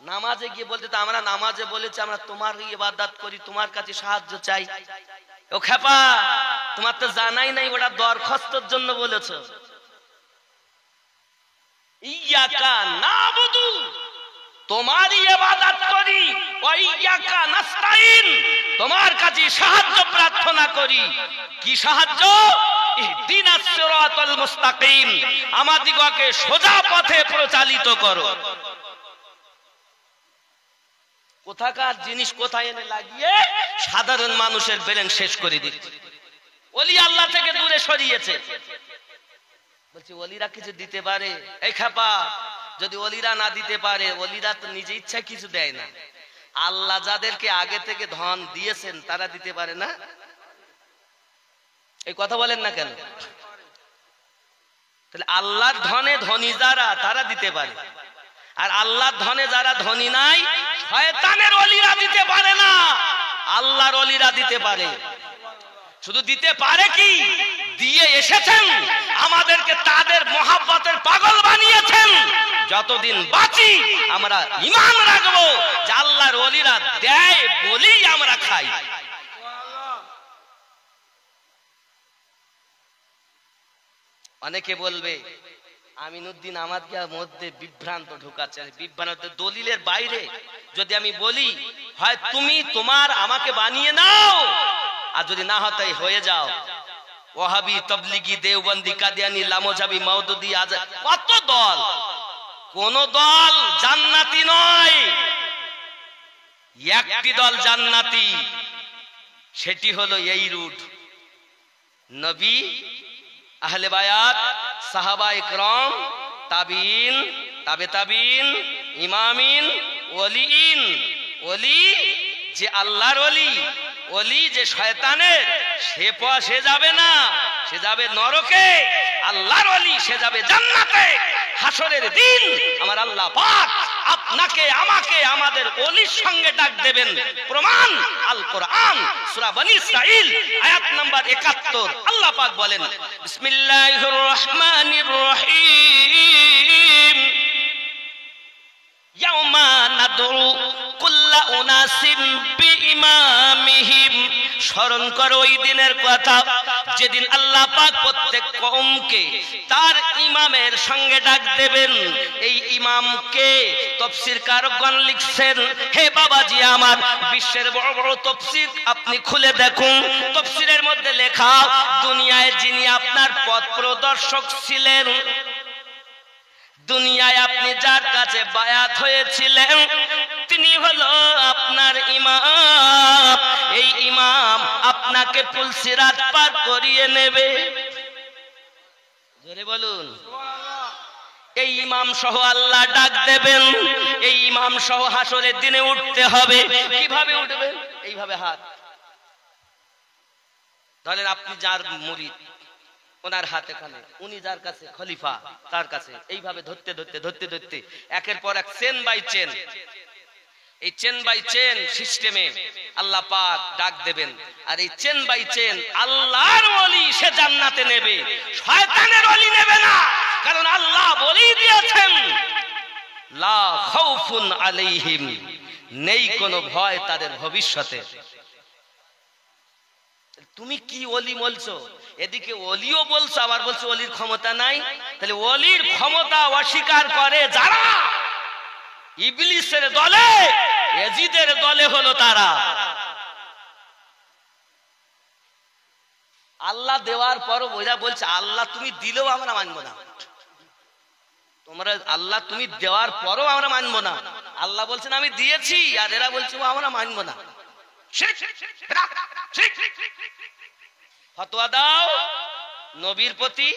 নামাজে গিয়ে বলতে, আমরা নামাজে বলেছি আমরা তোমার ইবাদত করি, তোমার কাছে সাহায্য চাই। ও খেপা, তোমার তো জানাই নাই ওটা দরখাস্তর জন্য বলেছ। ইয়াকা নাবুদু, তোমারই ইবাদত করি, ওয়া ইয়াকা নাস্তাইন, তোমার কাছে সাহায্য প্রার্থনা করি। কি সাহায্য? ইহদিনাস সিরাতাল মুস্তাকিম, আমাদিগকে সোজা পথে পরিচালিত করো। কোথাকার জিনিস কোথায় এনে লাগিয়ে সাধারণ মানুষের ব্রেন শেষ করে দিচ্ছে। ওলি আল্লাহ থেকে দূরে সরিয়েছে। বলছি ওলিরা কিছু দিতে পারে? এই খেপা, যদি ওলিরা না দিতে পারে, ওলিরা তো নিজে ইচ্ছা কিছু দেয় না। আল্লাহ যাদেরকে আগে থেকে ধন দিয়েছেন তারা দিতে পারে না? এই কথা বলেন না কেন? তাহলে আল্লাহর ধনে ধনী যারা তারা দিতে পারে, আর আল্লাহর ধনে যারা ধনী নাই, শয়তানের ওলিরা দিতে পারে না, আল্লাহর ওলিরা দিতে পারে। শুধু দিতে পারে কি, দিয়ে এসেছেন, আমাদেরকে তাদের মহাব্বতের পাগল বানিয়েছেন। যতদিন বাঁচি আমরা ঈমান রাখবো যে আল্লাহর ওলিরা দেয় বলেই আমরা খাই। অনেকে বলবে আমিনুদ্দিন আমাকে মধ্যে বিভ্রান্ত ঢুকাচ্ছে। বিভ্রান্ত দলিলের বাইরে যদি আমি বলি, হয় তুমি তোমার আমাকে বানিয়ে নাও, আর যদি না হয় তাই হয়ে যাও। ওয়াহাবি, তাবলিগি, দেওবন্দি, কাদিয়ানি, লামোজাবি, মাউদুদি, আজাদ, কত দল, কোন দল জান্নাতি নয়। একটি দল জান্নাতি, সেটি হলো এই রুট। নবী, আহলে বায়াত, সাহাবা ইকরাম, তাবিন, তাবে তাবিন, ইমামিন, ওলিইন। ওলি যে আল্লাহর ওলি, ওলি যে শয়তানের, সে যাবে না, সে যাবে নরকে। আল্লাহর ওলি সে যাবে জান্নাতে। হাসরের দিন আমার আল্লাহ পাক আপনাকে আমাকে আমাদের ওলির সঙ্গে ডাক দেবেন। প্রমাণ আল কোরআন, সূরা বনী ইসরাঈল আয়াত নাম্বার ৭১। আল্লাহ পাক বলেন, বিসমিল্লাহির রহমানির রহিম, ইয়াউমা নাদউ কুল্লা উনাসিন বিইমামিহিম। স্মরণ করো ওই দিনের কথা, যেদিন আল্লাহ পাক প্রত্যেক কওমকে তার ইমামের সঙ্গে ডাক দেবেন। এই ইমামকে তাফসীরকারগণ লিখছেন, হে বাবাজি আমার, বিশ্বের বড় বড় তাফসীর আপনি খুলে দেখুন, তাফসীরের মধ্যে লেখা, দুনিয়ায় যিনি আপনার পথ প্রদর্শক ছিলেন, দুনিয়ায় আপনি যার কাছে বায়াত হয়েছিলেন, তিনি হলো আপনার ইমাম। এই ইমাম আপনাকে পুলসিরাত পার করিয়ে নেবে। জোরে বলুন। এই ইমাম সহ আল্লাহ ডাক দেবেন। এই ইমাম সহ হাসরের দিনে উঠতে হবে। কিভাবে উঠবেন? এইভাবে হাত ধরেন, আপনি যার মুরিদ, ওনার হাত এখানে, উনি যার কাছে খলিফা, তার কাছে এইভাবে ধরতে ধরতে ধরতে ধরতে একের পর এক চেন বাই চেন, এই চেন বাই চেন সিস্টেমে আল্লাহ পাক ডাক দেবেন। আর এই চেন বাই চেন আল্লাহর ওলি সে জান্নাতে নেবে, শয়তানের ওলি নেবে না। কারণ আল্লাহ বলেই দিয়েছেন, লা খাউফুন আলাইহিম, নেই কোনো ভয় তাদের ভবিষ্যতে। তুমি কি ওলি বলছো? এদিকে ওলিও বলছো, আবার বলছো ওলির ক্ষমতা নাই। তাহলে ওলির ক্ষমতা অস্বীকার করে যারা, ইবলিসের দলে, ইয়াজিদের দলে হলো তারা। আল্লাহ দেওয়ার পরও ওরা বলছে, আল্লাহ তুমি দিলেও আমরা মানবো না। তোমরা আল্লাহ তুমি দেওয়ার পরও আমরা মানবো না। আল্লাহ বলছেন আমি দিয়েছি, আর এরা বলছে আমরা মানবো না। ফতোয়া দাও নবীর প্রতি।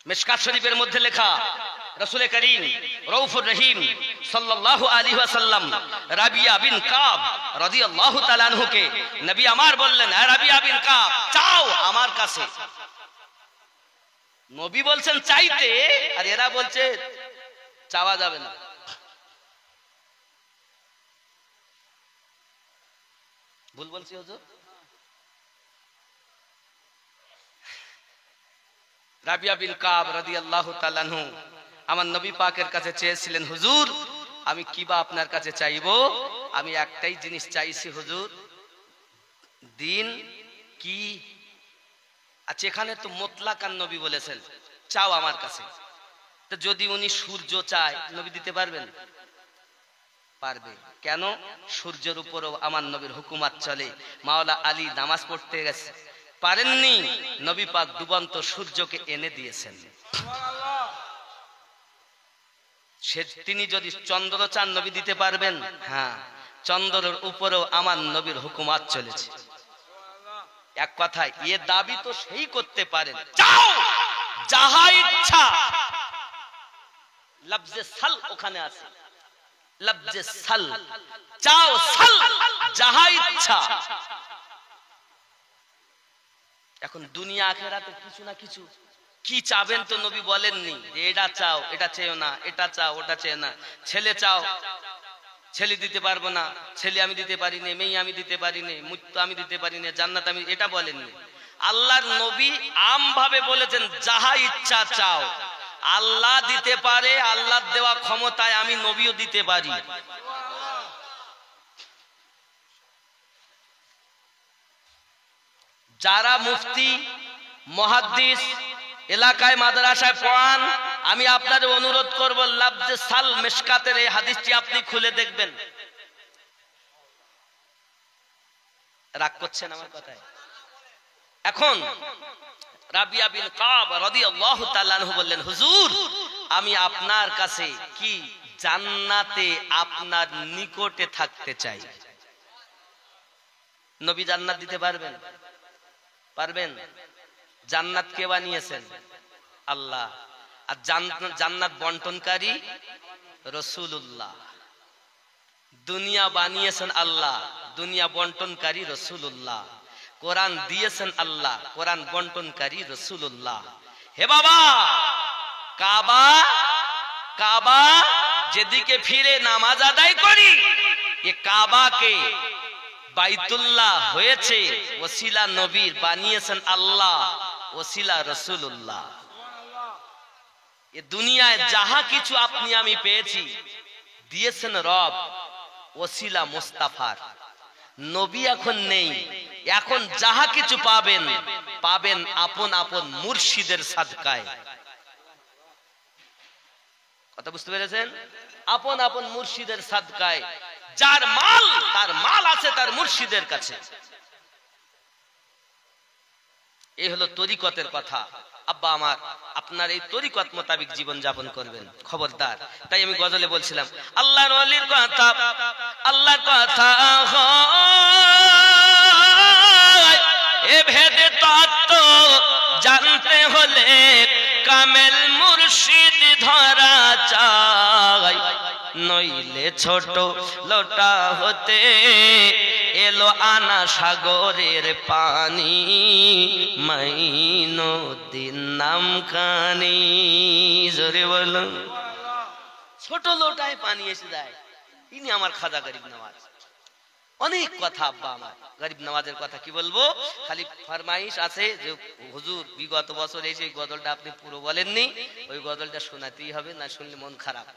মিশকাত শরীফের মধ্যে লেখা, রাসূল করিম রউফুর রহিম সাল্লাল্লাহু আলাইহি ওয়াসাল্লাম রাবিয়া বিন কাব রাদিয়াল্লাহু তাআলা আনহুকে নবী আমার বললেন, হে রাবিয়া বিন কাব, চাও আমার কাছে। নবী বলছেন চাইতে, আর এরা বলছে চাওয়া যাবে না। ভুল বলছি হুজুর? রাবিয়া বিন কাব রাদিয়াল্লাহু তাআলা আনহু আমার নবী পাকের কাছে চেয়েছিলেন, হুজুর আমি কিবা আপনার কাছে চাইবো? আমি একটাই জিনিস চাইছি হুজুর। দিন কি? আচ্ছা, এখানে তো মুতলাকান নবী বলেছেন চাও আমার কাছে। তো যদি উনি সূর্য চায়, নবী দিতে পারবেন? পারবে। কেন? সূর্যের উপরও আমার নবীর হুকুমাত চলে। মাওলা আলী নামাজ পড়তে গেছে, পারেননি, নবী পাক ডুবন্ত সূর্যকে এনে দিয়েছেন। তিনি যদি চন্দ্র চান, নবী দিতে পারবেন? হ্যাঁ, চন্দ্রের উপরেও আমার নবীর হুকুমাত চলেছে। এক কথায় এ দাবি তো সেই করতে পারেন, চাও যাহা ইচ্ছা। লফজে সাল ওখানে আছে, লফজে সাল, চাও সাল যাহা ইচ্ছা। এখন দুনিয়া আখিরাতে কিছু না কিছু কি চাবেন তো নবী বলেননি যে এটা চাও এটা চেয়েও না, এটা চাও ওটা চেয়ে না। ছেলে চাও, ছেলে দিতে পারবো না, ছেলে আমি দিতে পারি না, মেয়ে আমি দিতে পারি না, মৃত্যু আমি দিতে পারি না, জান্নাত আমি, এটা বলেননি। আল্লাহর নবী আম ভাবে বলেছেন যাহা ইচ্ছা চাও। আল্লাহ দিতে পারে, আল্লাহর দেওয়া ক্ষমতায় আমি নবীও দিতে পারি। যারা মুফতি মুহাদ্দিস এলাকায় মাদ্রাসায় পড়ান, আমি আপনাদের অনুরোধ করব, লফজে সাল মিশকাতের এই হাদিসটি আপনি খুলে দেখবেন। রাগ করছেন আমার কথায়? এখন রাবিয়া বিন কাব রাদিয়াল্লাহু তাআলা আনহু বললেন, হুজুর আমি আপনার কাছে কি জান্নাতে আপনার নিকটে থাকতে চাই। নবী জান্নাত দিতে পারবেন? পারবেন। জান্নাত কে বানিয়েছেন? আল্লাহ। আর জান্নাত বন্টনকারী রাসূলুল্লাহ। দুনিয়া বানিয়েছেন আল্লাহ, দুনিয়া বন্টনকারী রাসূলুল্লাহ। কোরআন দিয়েছেন আল্লাহ, কোরআন বন্টনকারী রাসূলুল্লাহ। হে বাবা, কাবা, কাবা যেদিকে ফিরে নামাজ আদায় করি, এ কাবাকে বাইতুল্লাহ হয়েছে ওসিলা নবীর, বানিয়েছেন আল্লাহ, ওসিলা রাসূলুল্লাহ। এ দুনিয়ায় যাহা কিছু আপনি আমি পেয়েছি দিয়েছেন রব, ওসিলা মুস্তাফার। নবী এখন নেই, এখন যাহা কিছু পাবেন পাবেন আপন আপন মুর্শিদের সাদকায়। কথা বুঝতে পেরেছেন? আপন আপন মুর্শিদের সাদকায়। যার মাল, তার মাল আছে তার মুর্শিদের কাছে। এই হলো তরিকতের কথা। আব্বা আমার, আপনার এই তরিকত মোতাবিক জীবন যাপন করবেন, খবরদার। তাই আমি গজলে বলছিলাম, আল্লাহর ওলির কথা, আল্লাহর কথা হয় এ ভেদে তত্ত্ব জানতে হলে কামেল মুর্শিদ ধরা চাই, নইলে ছোট লোটা হতে এলো আনা সাগরের পানি, মাইনুদ্দিন নাম কানি। জোরে বলুন। ছোট লোটায় পানি এসে যায়, ইনি আমার খাজা গরিব নওয়াজ। অনেক কথা আব্বা আমার, গরিব নওয়াজের কথা কি বলবো, খালি ফরমাইশ আছে যে হুজুর বিগত বছর এসে গজলটা আপনি পুরো বলেননি, ওই গজলটা শোনাতেই হবে, না শুনলে মন খারাপ।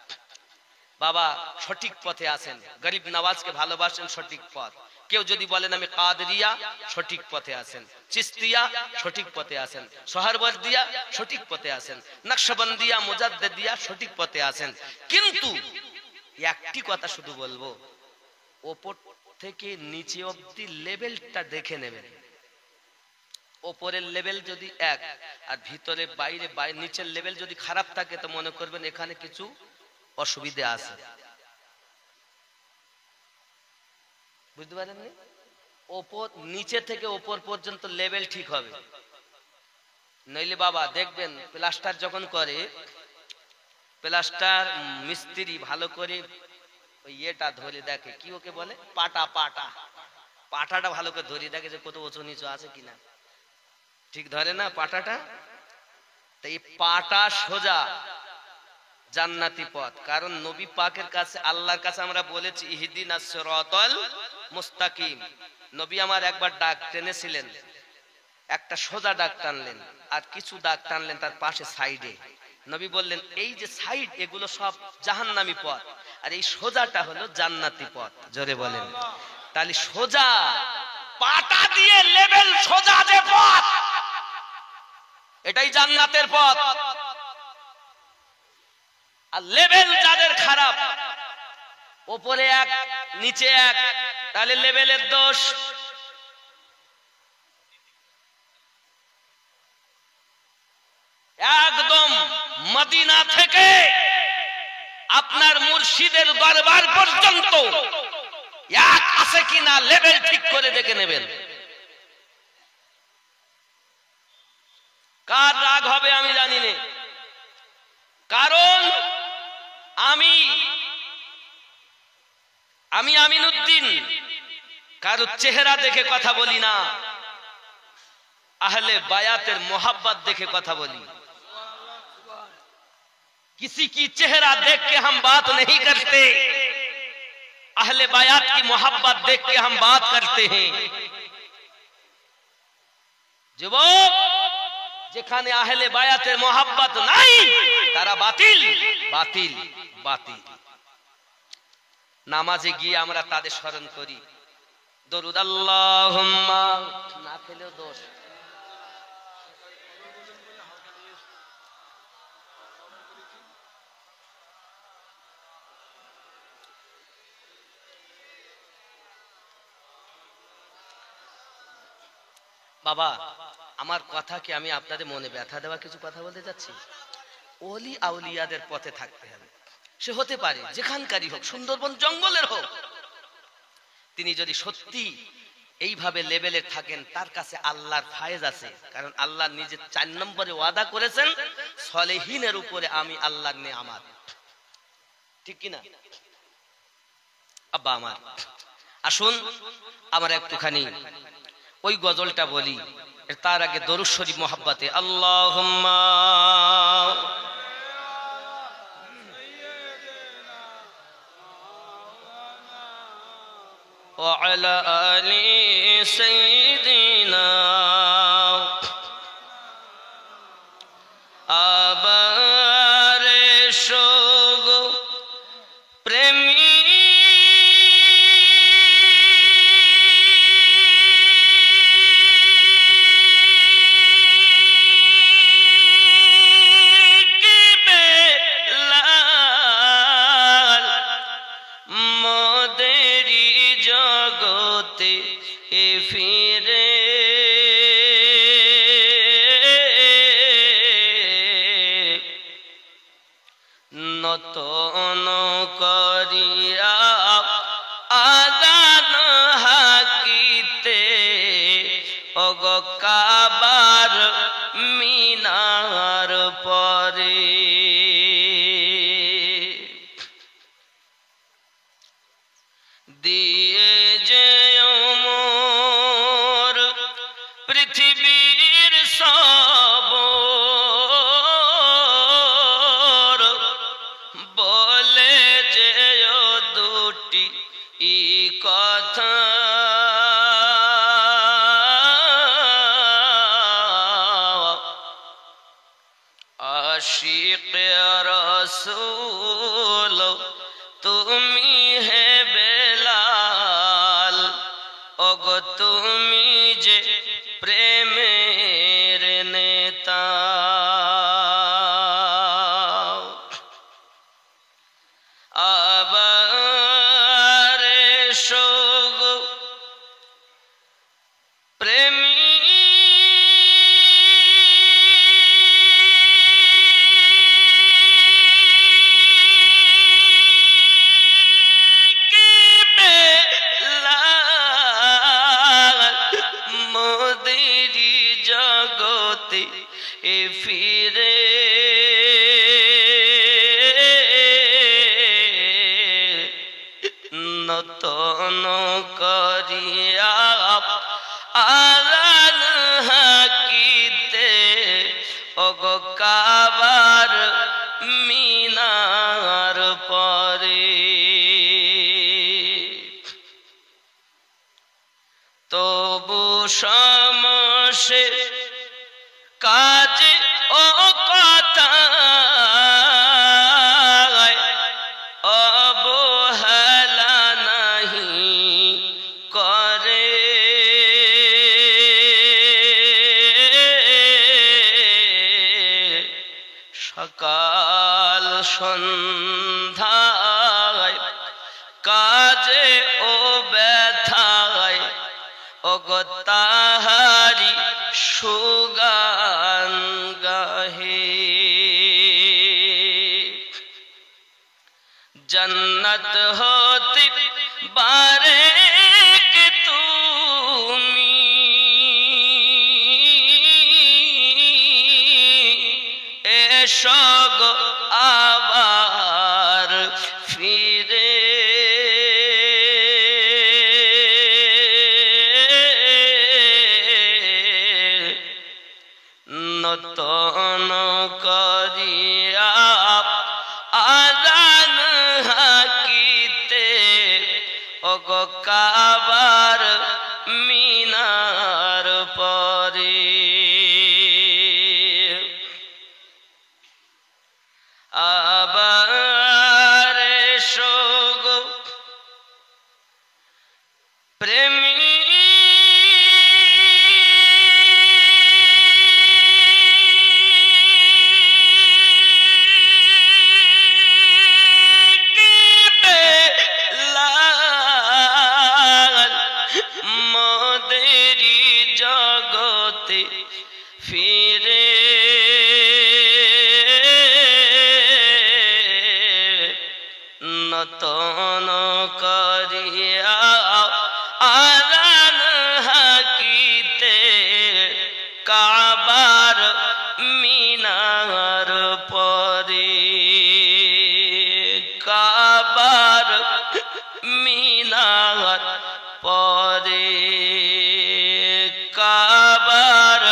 বাবা সঠিক পথে আছেন, গরিব নওয়াজকে ভালোবাসেন, সঠিক পথ। কেউ যদি বলেন আমি কাদরিয়া, সঠিক পথে আছেন। চিশতিয়া, সঠিক পথে আছেন। সোহরওয়ার্দিয়া, সঠিক পথে আছেন। নকশবন্দিয়া, মুজাদ্দিদিয়া, সঠিক পথে আছেন। কিন্তু একটি কথা শুধু বলবো, ওপর থেকে নিচে অবধি লেভেলটা দেখে নেবেন। ওপরের লেভেল যদি এক, আর ভিতরে বাইরে নিচের লেভেল যদি খারাপ থাকে তো মনে করবেন এখানে কিছু অসুবিধা আছে। বুঝতে পারেননি? ওপর নিচে থেকে ওপর পর্যন্ত লেভেল ঠিক হবে, নইলে বাবা দেখবেন প্লাস্টার যখন করে, প্লাস্টার মিস্ত্রি ভালো করে ওই ইয়েটা ধরে দেখে, কি ওকে বলে, পাটাটা ভালো করে ধরে দেখে যে কত উঁচু নিচু আছে কিনা, ঠিক ধরে না পাটাটা? তো এই পাটা সোজা জান্নাতি পথ। কারণ নবী পাকের কাছে, আল্লাহর কাছে আমরা বলেছি ইহদিনাস সিরাতাল মুস্তাকিম। নবী আমার একবার ডাক টেনেছিলেন, একটা সোজা ডাক টানলেন আর কিছু দাগ টানলেন তার পাশে সাইডে। নবী বললেন এই যে সাইড এগুলো সব জাহান্নামী পথ, আর এই সোজাটা হলো জান্নাতি পথ। জোরে বলেন। তাহলে সোজা পাটা দিয়ে লেভেল সোজা যে পথ, এটাই জান্নাতের পথ। আর লেভেল যাদের খারাপ, উপরে এক নিচে এক, তাহলে লেভেলের দোষ। একদম মদিনা থেকে আপনার মুর্শিদের দরবার পর্যন্ত এক আছে কিনা লেভেল ঠিক করে দেখে নেবেন। কার রাগ হবে আমি জানি না, কারণ আমি আমিনউদ্দিন কারো চেহারা দেখে কথা বলি না, আহলে বায়াতের मोहब्बत দেখে কথা বলি। किसी की चेहरा देख के हम बात नहीं करते, अहले बायात की मोहब्बत देख के हम बात करते हैं। যুবক, যেখানে আহলে বায়াতের मोहब्बत নাই তারা বাতিল বাতিল বাতিল। নামাজে গিয়ে আমরা তাদের স্মরণ করি, দরুদ আল্লাহুম্মা না খেলেও দোষ। বাবা আমার কথা কি আমি আপনাদের মনে ব্যথা দেওয়া কিছু কথা বলতে যাচ্ছি? ওলি আউলিয়াদের পথে থাকতে হবে। সে হতে পারে যেখানকারই হোক, সুন্দরবন জঙ্গলের হোক, তিনি যদি সত্যি এইভাবে লেভেলে থাকেন তার কাছে আল্লাহর ফায়েজ আছে। কারণ আল্লাহ নিজে 4 নম্বরে ওয়াদা করেছেন সলেহিনের উপরে আমি আল্লাহর নেয়ামত। ঠিক কিনা আব্বা আমার? আসুন আমরা একটুখানি ওই গজলটা বলি, তার আগে দরুদ শরীফ মোহাব্বতে আল্লাহুম্মা ওয়া আলা আলি সাইয়্যিদিনা আবারে শোগো প্রেমী ফিরে নতন করিয়া আদান হাকিতে ওগ কাবার মিনার পরে দিয়ে যে পৃথিবীর সব বলে যে দুটি কথা আশিক রাসূল তুমি হে বেলাল, ওগো তুমি যে প্রেমের নেতা। আবার শোগো প্রেমী জগতে ফিরে নতন করিয়া আলান হাকিতে ওগো কাবার মিনার পরে তবু সমসে কাজ ও কথা অবহেলা নাহি করে সকাল সন্ধ্যায় কাজে ও ব্যথায় ওগো তাহারি সুগান গাহে জন্নত হতে বারে তুমি এসো গো আবার ফিরে নতন করিয়া আজান হাকিতে ওগো কাবার মিনার পরে আবার এসো গো প্রেমী মদেরি জগতে ফিরে নতন করিয়া আজান হাকিতে কাবার মিনার পরে কাবার মিনার পরে কাবার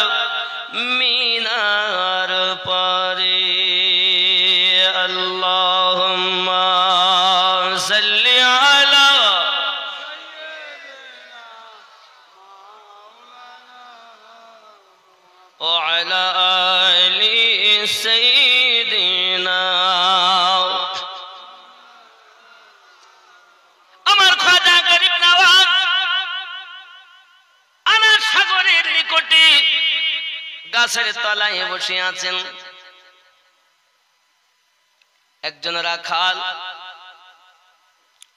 মিনার পরে আল্লাহুম্মা সাল্লি আলা ওয়া আলা আলি সাইয়্যিদিনা আমার খাজা গরিব নওয়াজ আনার সাগরের নিকটে গাছের তলায় বসে আছেন একজন রাখাল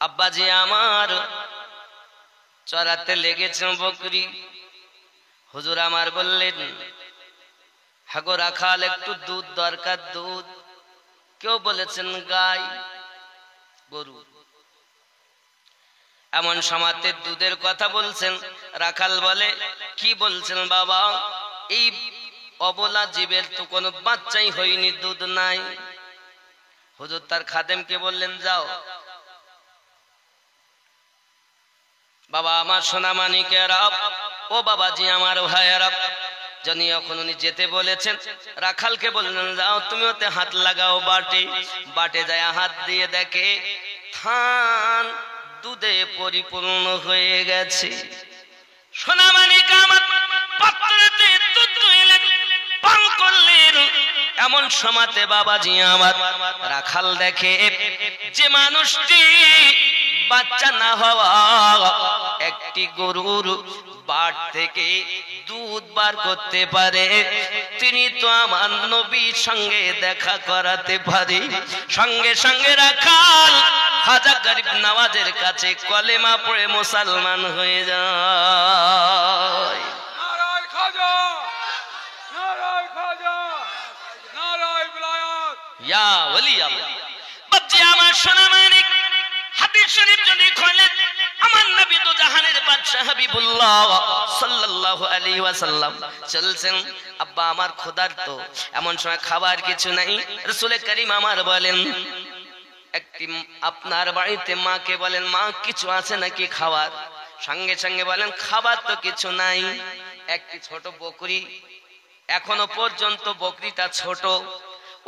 আব্বাজি আমার চড়াতে লেগেছেন বকরি হুজুর আমার বললেন হাগো রাখাল একটু দুধ দরকার দুধ কেউ বলেছেন গাই গরু এমন সমাতে দুধের কথা বলছেন রাখাল বলে কি বলছেন বাবা এই অবলা জীবের তো কোনো বাচ্চাই হয়নি দুধ নাই হুজুর তার খাদেমকে বললেন যাও বাবা আমার সোনা মানিকেরা ও বাবাজি আমার ভাইয়েরা যিনি এখন উনি যেতে বলেছেন রাখালকে বললেন যাও তুমি ওতে হাত লাগাও বাটে বাটে যায় হাত দিয়ে দেখে থান দুধে পরিপূর্ণ হয়ে গেছে সোনা মানিক আমার পাত্রতে দুধ দুইলেন পান করলেন এমন সমাতে বাবাজি আমার রাখাল দেখে যে মানুষটি বাচ্চা না হওয়া একটি গরুর বাট থেকে দুধ বার করতে পারে তিনি তো আমার নবীর সঙ্গে দেখা করাতে পারে সঙ্গে সঙ্গে রাখাল খাজা গরিব নওয়াজের কাছে কলেমা পড়ে মুসলমান হয়ে যায় নারায় খাজা নারায় খাজা নারায় বিলায়াত ইয়া ওলি আল্লাহ বাচ্চা আমার সোনা মানিক হাদিস শরীফ যদি খোলেন আমার নবী তো জাহানের বাদশা হাবিবুল্লাহ সাল্লাল্লাহু আলাইহি ওয়াসাল্লাম চলছেন, আব্বা আমার ক্ষুধার্ত, এমন সময় খাবার কিছু নাই। রাসূল করিম আমার বলেন, একটি আপনার বাড়িতে মাকে বলেন, মা কিছু আছে নাকি খাবার? সঙ্গে সঙ্গে বলেন, খাবার তো কিছু নাই। একটি ছোট বকরি, এখনো পর্যন্ত বকরিটা ছোট,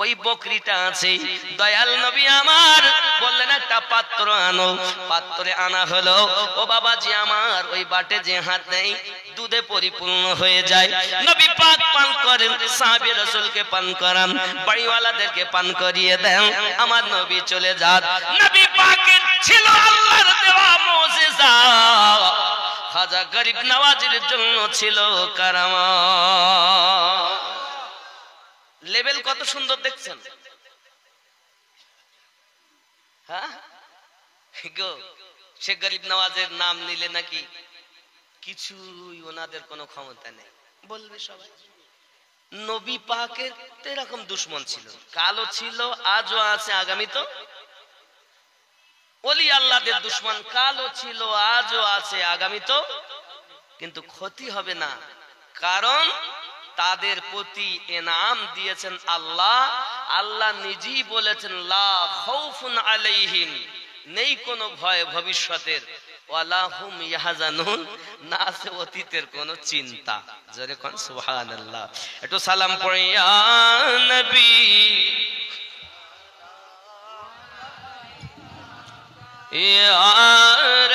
ওই বকরিটা আছে। দয়াল নবী আমার বললেন, একটা পাত্র আনো। পাত্রে আনা হলো। ও বাবাজি আমার, ওই বাটে যে হাত নেই দুধে পরিপূর্ণ হয়ে যায়। নবী পাক পান করেন, সাহাবী রাসূলকে পান করান, বাড়িওয়ালাদেরকে পান করিয়ে দেন। আমার নবী চলে যান। নবী পাকের ছিল আল্লাহর দেওয়া মুজিজা, খাজা গরিব নওয়াজের জন্য ছিল কারামাত। লেভেল কত সুন্দর দেখছেন? হ্যাঁ গো, সে গরিব নওয়াজের নাম নিলে নাকি কিছুই ওনাদের কোনো ক্ষমতা নেই, বলবে সবাই। নবী পাকের এরকম দুশ্মন ছিল, কালো ছিল, আজও আছে, আগামী তো। ওলি আল্লাহদের দুশ্মন কালো ছিল, আজও আছে, আগামী তো। কিন্তু ক্ষতি হবে না, কারণ তাদের প্রতি ইনাম দিয়েছেন আল্লাহ। আল্লাহ নিজেই বলেছেন, লা খাউফুন আলাইহিম, নেই কোনো ভয় ভবিষ্যতের, ওয়ালা হুম ইয়াহজানুন, না আছে অতীতের কোনো চিন্তা। জোরে কোন সুবহানাল্লাহ। একটু সালাম পড়ি, ইয়া নবী ইয়া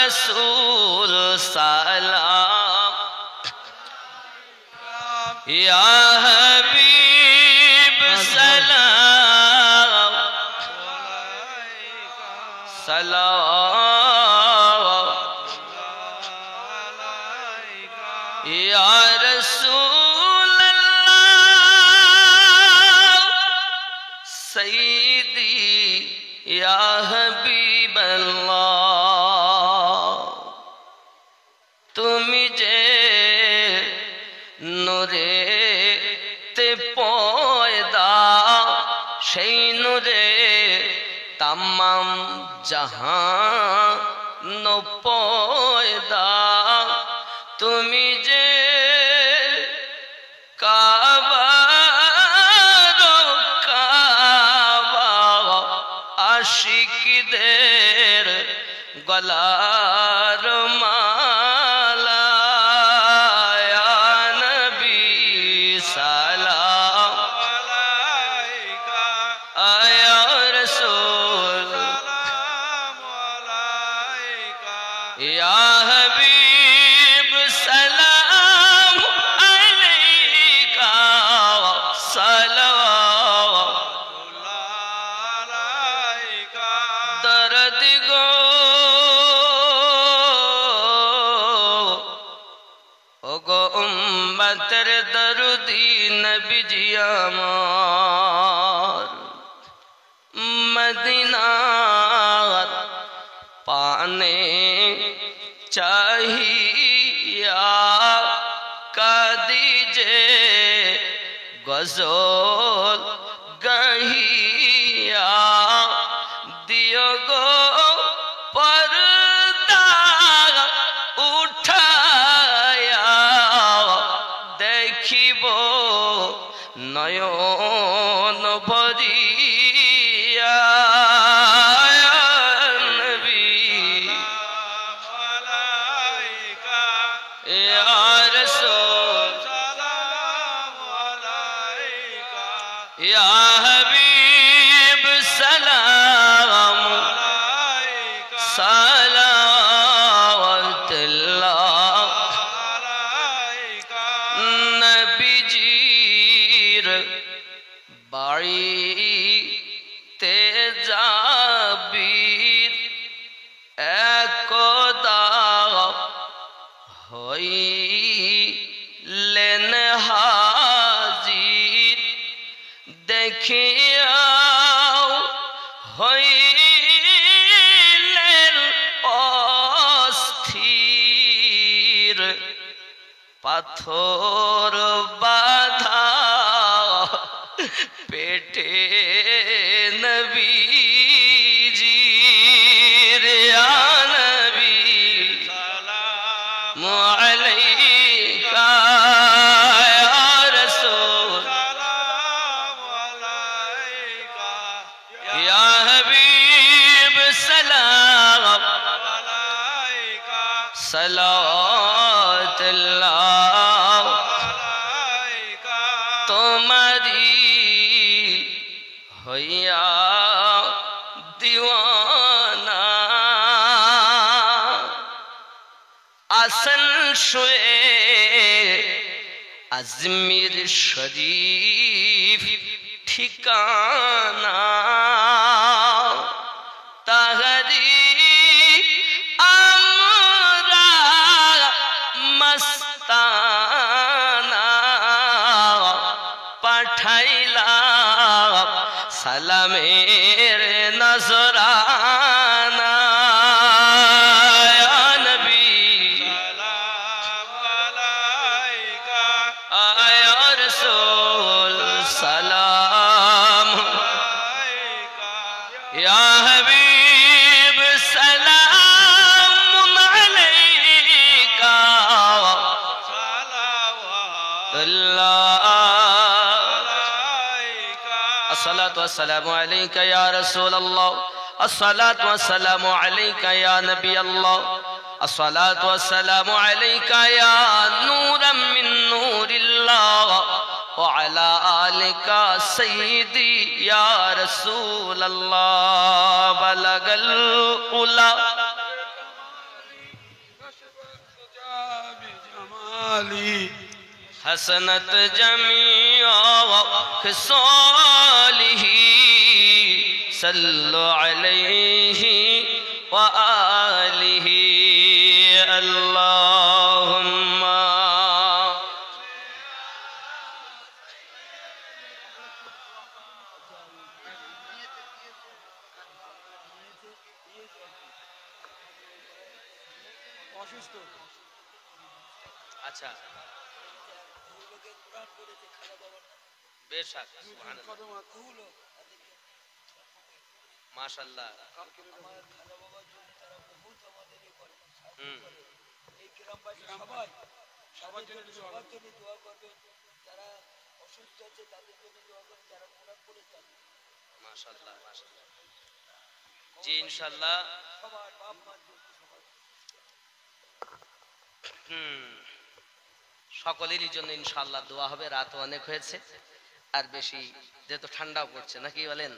রাসূল সালাম, ইয়া হাবিব সালাম, সালাম ইয়া রাসূলুল্লাহ সাইয়্যিদি ইয়া হাবিবাল্লাহ। তুমি যে নূরে তে পয়দা, সেই নূরে তামাম জাহান পয়দা। তুমি যে কাবার কাবা, আশিকদের গলার মালা। ইয়া নবী সালাম আলাইকা, ইয়া রাসূল সালাম আলাইকা, ইয়া হাবিব সালাম আলাইকা, সালাওয়াতুল্লাহ আলাইকা। দরদ গো ওগো উম্মতের দরদি নবীজি আমার, মদিনার পানে চাহিয়া কাদিজে গজল গহিয়া। দিও গো পর্দা উঠায়া, দেখিব নয়ন ভরিয়া। নবী আলাইকা, ইয়া রাসূল সালাম আলাইকা, ইয়া হাবিব সালাম আলাইকা, সালাওয়াতুল্লাহ আলাইকা। নবীজির বাড়িতে যাবি একদা, হইলেন হাজির। দেখিয়াও হইলেন অস্থির, পাথর বাঁধা পেটে নবীজির। ইয়া নবী सलावतुल्लाह तुम्हारी होया दीवाना आसन शुए अजमेर शरीफ ठिकाना ताहरी हमरा मस्ताना पठाइला सलामेर नजराना या नबी सलाम अलैका या रसूल सलाम अलैका या हबीब सलाम अलैका सलावतुल्लाह अस्सलातु वस्सलामु अलैका या रसूल अल्लाह अस्सलातु वस्सलामु अलैका या नबी अल्लाह अस्सलातु वस्सलामु अलैका या नूरम मिन नूरिल्लाह व अला आलिका सय्यदी या रसूल अल्लाह बलगल उला हसनत जमीआ खिसालिही सल्लु अलैहि व आलिहि अल्लाहुम्मा अच्छा बेशक माशाल्लाह माशाल्लाह माशाल्लाह जी इंशाल्लाह সকলেরই জন্য ইনশাআল্লাহ দোয়া হবে। রাত অনেক হয়েছে আর বেশি যেহেতু ঠান্ডাও পড়ছে নাকি বলেন,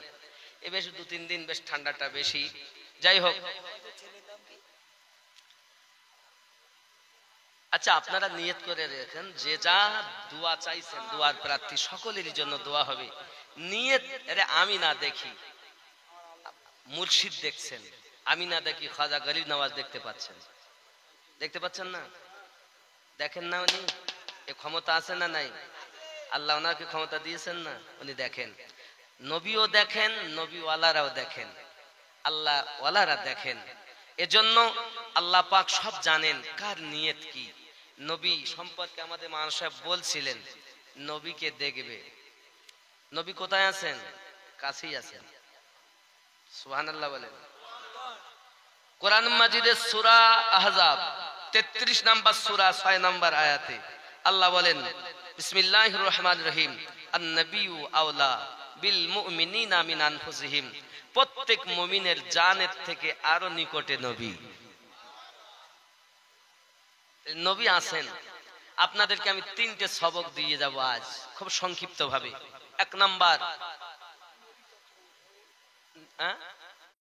এ বেশ 2-3 দিন বেশ ঠান্ডাটা বেশি। যাই হোক, আচ্ছা আপনারা নিয়ত করে রেখেন যে যা দোয়া চাইছেন দোয়ার প্রার্থী সকলেরই জন্য দোয়া হবে। নিয়ত আরে আমি না দেখি মুর্শিদ দেখছেন, আমি না দেখি খাজা গরিব নওয়াজ দেখতে পাচ্ছেন, দেখতে পাচ্ছেন না? দেখেন না উনি এ ক্ষমতা আছে না নাই? আল্লাহ ওনাকে ক্ষমতা দিয়েছেন না, উনি দেখেন। নবীও দেখেন, নবীওয়ালারাও দেখেন, আল্লাহ ওয়ালারা দেখেন। এজন্য আল্লাহ পাক সব জানেন কার নিয়ত কি। নবী সম্পর্কে আমাদের মানুষ বলছিলেন নবীকে দেখবে। নবী কোথায় আছেন? কাছেই আছেন। সুবহানাল্লাহ বলেন। কোরআন মাজিদের সূরা আহজাব 33 নম্বর সূরা 6 নম্বর আয়াতে আল্লাহ বলেন বিসমিল্লাহির রহমানির রহিম আন-নাবিয়্যু আওলা বিল মুমিনিনা মিন আনফুসিহিম। প্রত্যেক মুমিনের জানের থেকে আরো নিকটে নবী। নবী আছেন। আপনাদেরকে আমি 3টে সবক দিয়ে যাব আজ খুব সংক্ষিপ্ত ভাবে। 1 নাম্বার